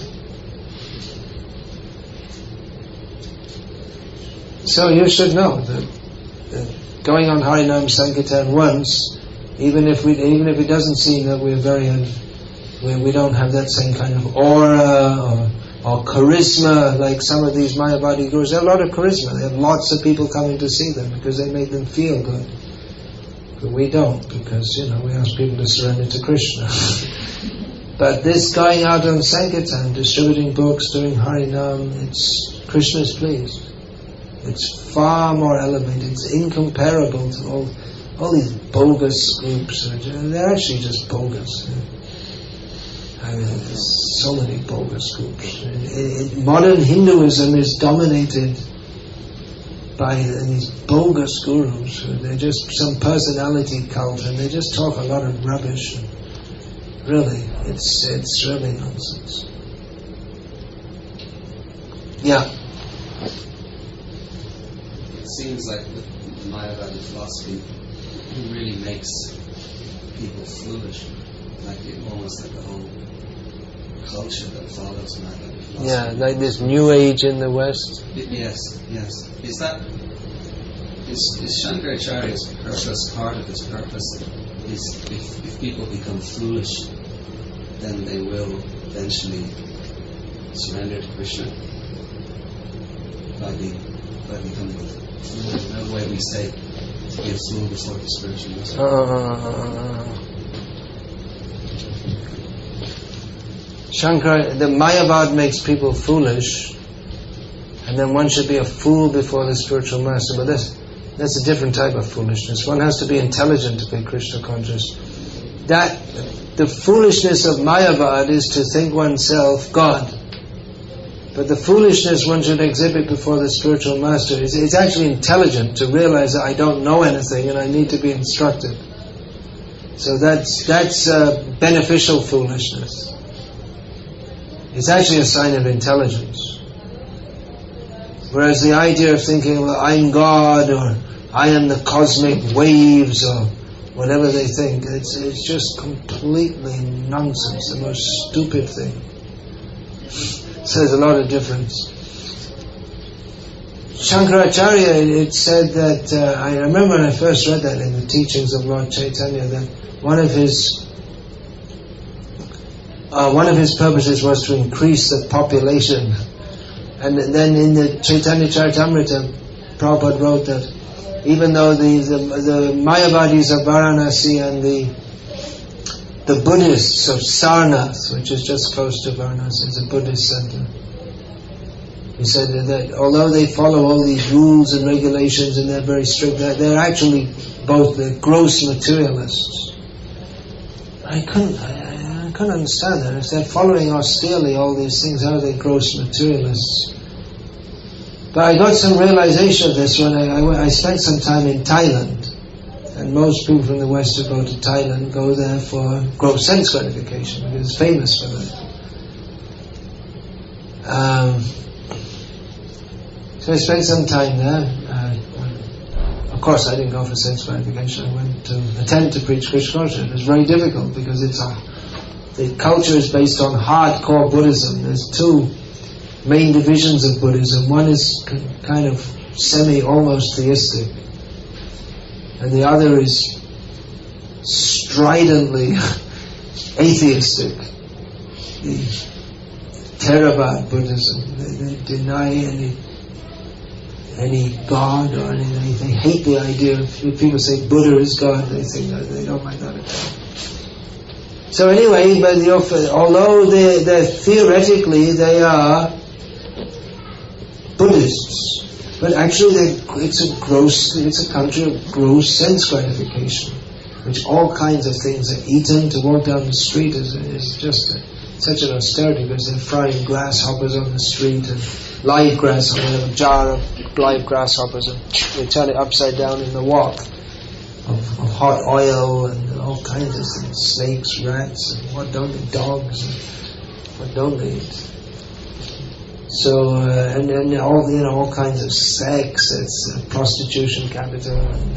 So you should know that going on Harinam Sankirtan once, even if it doesn't seem that we're we don't have that same kind of aura or charisma like some of these Mayavadi gurus. They have a lot of charisma. They have lots of people coming to see them because they make them feel good. But we don't, because we ask people to surrender to Krishna. But this going out on Sankirtan, distributing books, doing Harinam, Krishna is pleased. It's far more elevated. It's incomparable to all these bogus groups. They're actually just bogus. There's so many bogus groups. Modern Hinduism is dominated by these bogus gurus. They're just some personality cult, and they just talk a lot of rubbish. Really, it's really nonsense. Yeah. It seems like the Mayavadi philosophy really makes people foolish, almost like the whole culture that follows Mayavadi philosophy. Yeah, like this New Age in the West. Yes. Is Shankaracharya's purpose, part of his purpose, is if people become foolish, then they will eventually surrender to Krishna by becoming foolish. No way we say to be a fool before the spiritual master. The Mayavad makes people foolish, and then one should be a fool before the spiritual master. But that's a different type of foolishness. One has to be intelligent to be Krishna conscious. The foolishness of Mayavad is to think oneself God. But the foolishness one should exhibit before the spiritual master is it's actually intelligent to realize that I don't know anything and I need to be instructed. So that's beneficial foolishness. It's actually a sign of intelligence. Whereas the idea of thinking, well, I'm God, or I am the cosmic waves, or whatever they think, it's just completely nonsense, the most stupid thing. So there's a lot of difference. Shankaracharya, it said that, I remember when I first read that in the teachings of Lord Chaitanya, that one of his purposes was to increase the population. And then in the Chaitanya Charitamrita, Prabhupada wrote that even though the Mayavadis of Varanasi and the Buddhists of Sarnath, which is just close to Varanasi, is a Buddhist center, he said that although they follow all these rules and regulations and they're very strict, they're actually both the gross materialists. I couldn't understand that. If they're following austerely all these things, how are they gross materialists? But I got some realization of this when I spent some time in Thailand. And most people from the West who go to Thailand go there for gross sense gratification, because it's famous for that. So I spent some time there. Of course, I didn't go for sense gratification. I went to attempt to preach Krishna consciousness. It was very difficult because the culture is based on hardcore Buddhism. There's two main divisions of Buddhism. One is kind of almost theistic, and the other is stridently atheistic. The Theravada Buddhism. They deny any God or anything. They hate the idea of, if people say Buddha is God, they think that they don't like that at all. So anyway, but although they're theoretically they are Buddhists, but actually it's a country of gross sense gratification, which all kinds of things are eaten. To walk down the street is just such an austerity, because they're frying grasshoppers on the street, and live grasshoppers, a jar of live grasshoppers, and they turn it upside down in the walk. of hot oil and all kinds of things, snakes, rats, and what don't they, dogs, and what don't they eat. So and all all kinds of sex. It's a prostitution capital, and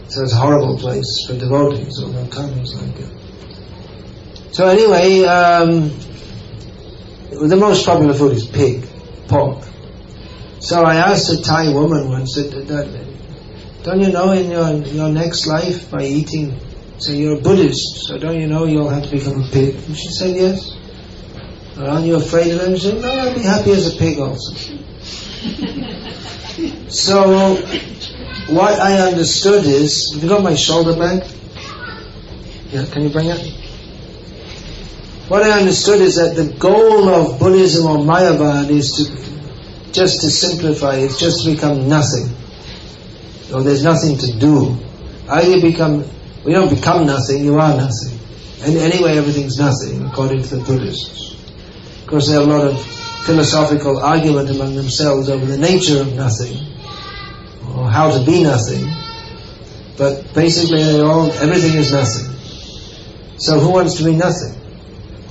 so it's a horrible place for devotees or their karmas like it. So anyway, the most popular food is pig, pork. So I asked a Thai woman once, don't you know in your next life by eating, so you're a Buddhist, so don't you know you'll have to become a pig? And she said yes. Aren't you afraid of them? She said, no, I'll be happy as a pig also. So what I understood is, have you got my shoulder back? Yeah, can you bring it? What I understood is that the goal of Buddhism or Mayavad is to simplify, it's just to become nothing. Or there's nothing to do. We don't become nothing, you are nothing. And anyway, everything's nothing, according to the Buddhists. Of course, there are a lot of philosophical argument among themselves over the nature of nothing, or how to be nothing. But basically, everything is nothing. So who wants to be nothing?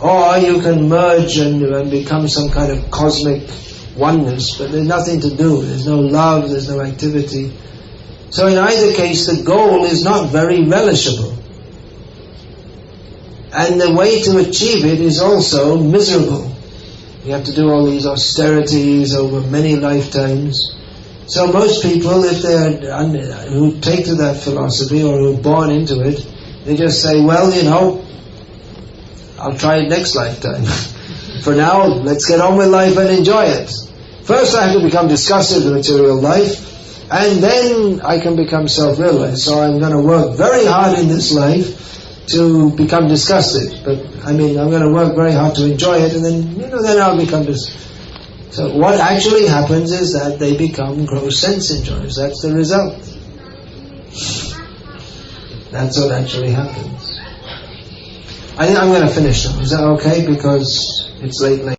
Or you can merge and become some kind of cosmic oneness, but there's nothing to do. There's no love, there's no activity. So in either case, the goal is not very relishable. And the way to achieve it is also miserable. You have to do all these austerities over many lifetimes. So most people, if who take to that philosophy or who are born into it, they just say, well, I'll try it next lifetime. For now, let's get on with life and enjoy it. First I have to become disgusted with material life, and then I can become self-realized. So I'm going to work very hard in this life to become disgusted. But I'm going to work very hard to enjoy it, and then I'll become disgusted. So what actually happens is that they become gross sense enjoyers. That's the result. That's what actually happens. I think I'm going to finish now. Is that okay? Because it's late.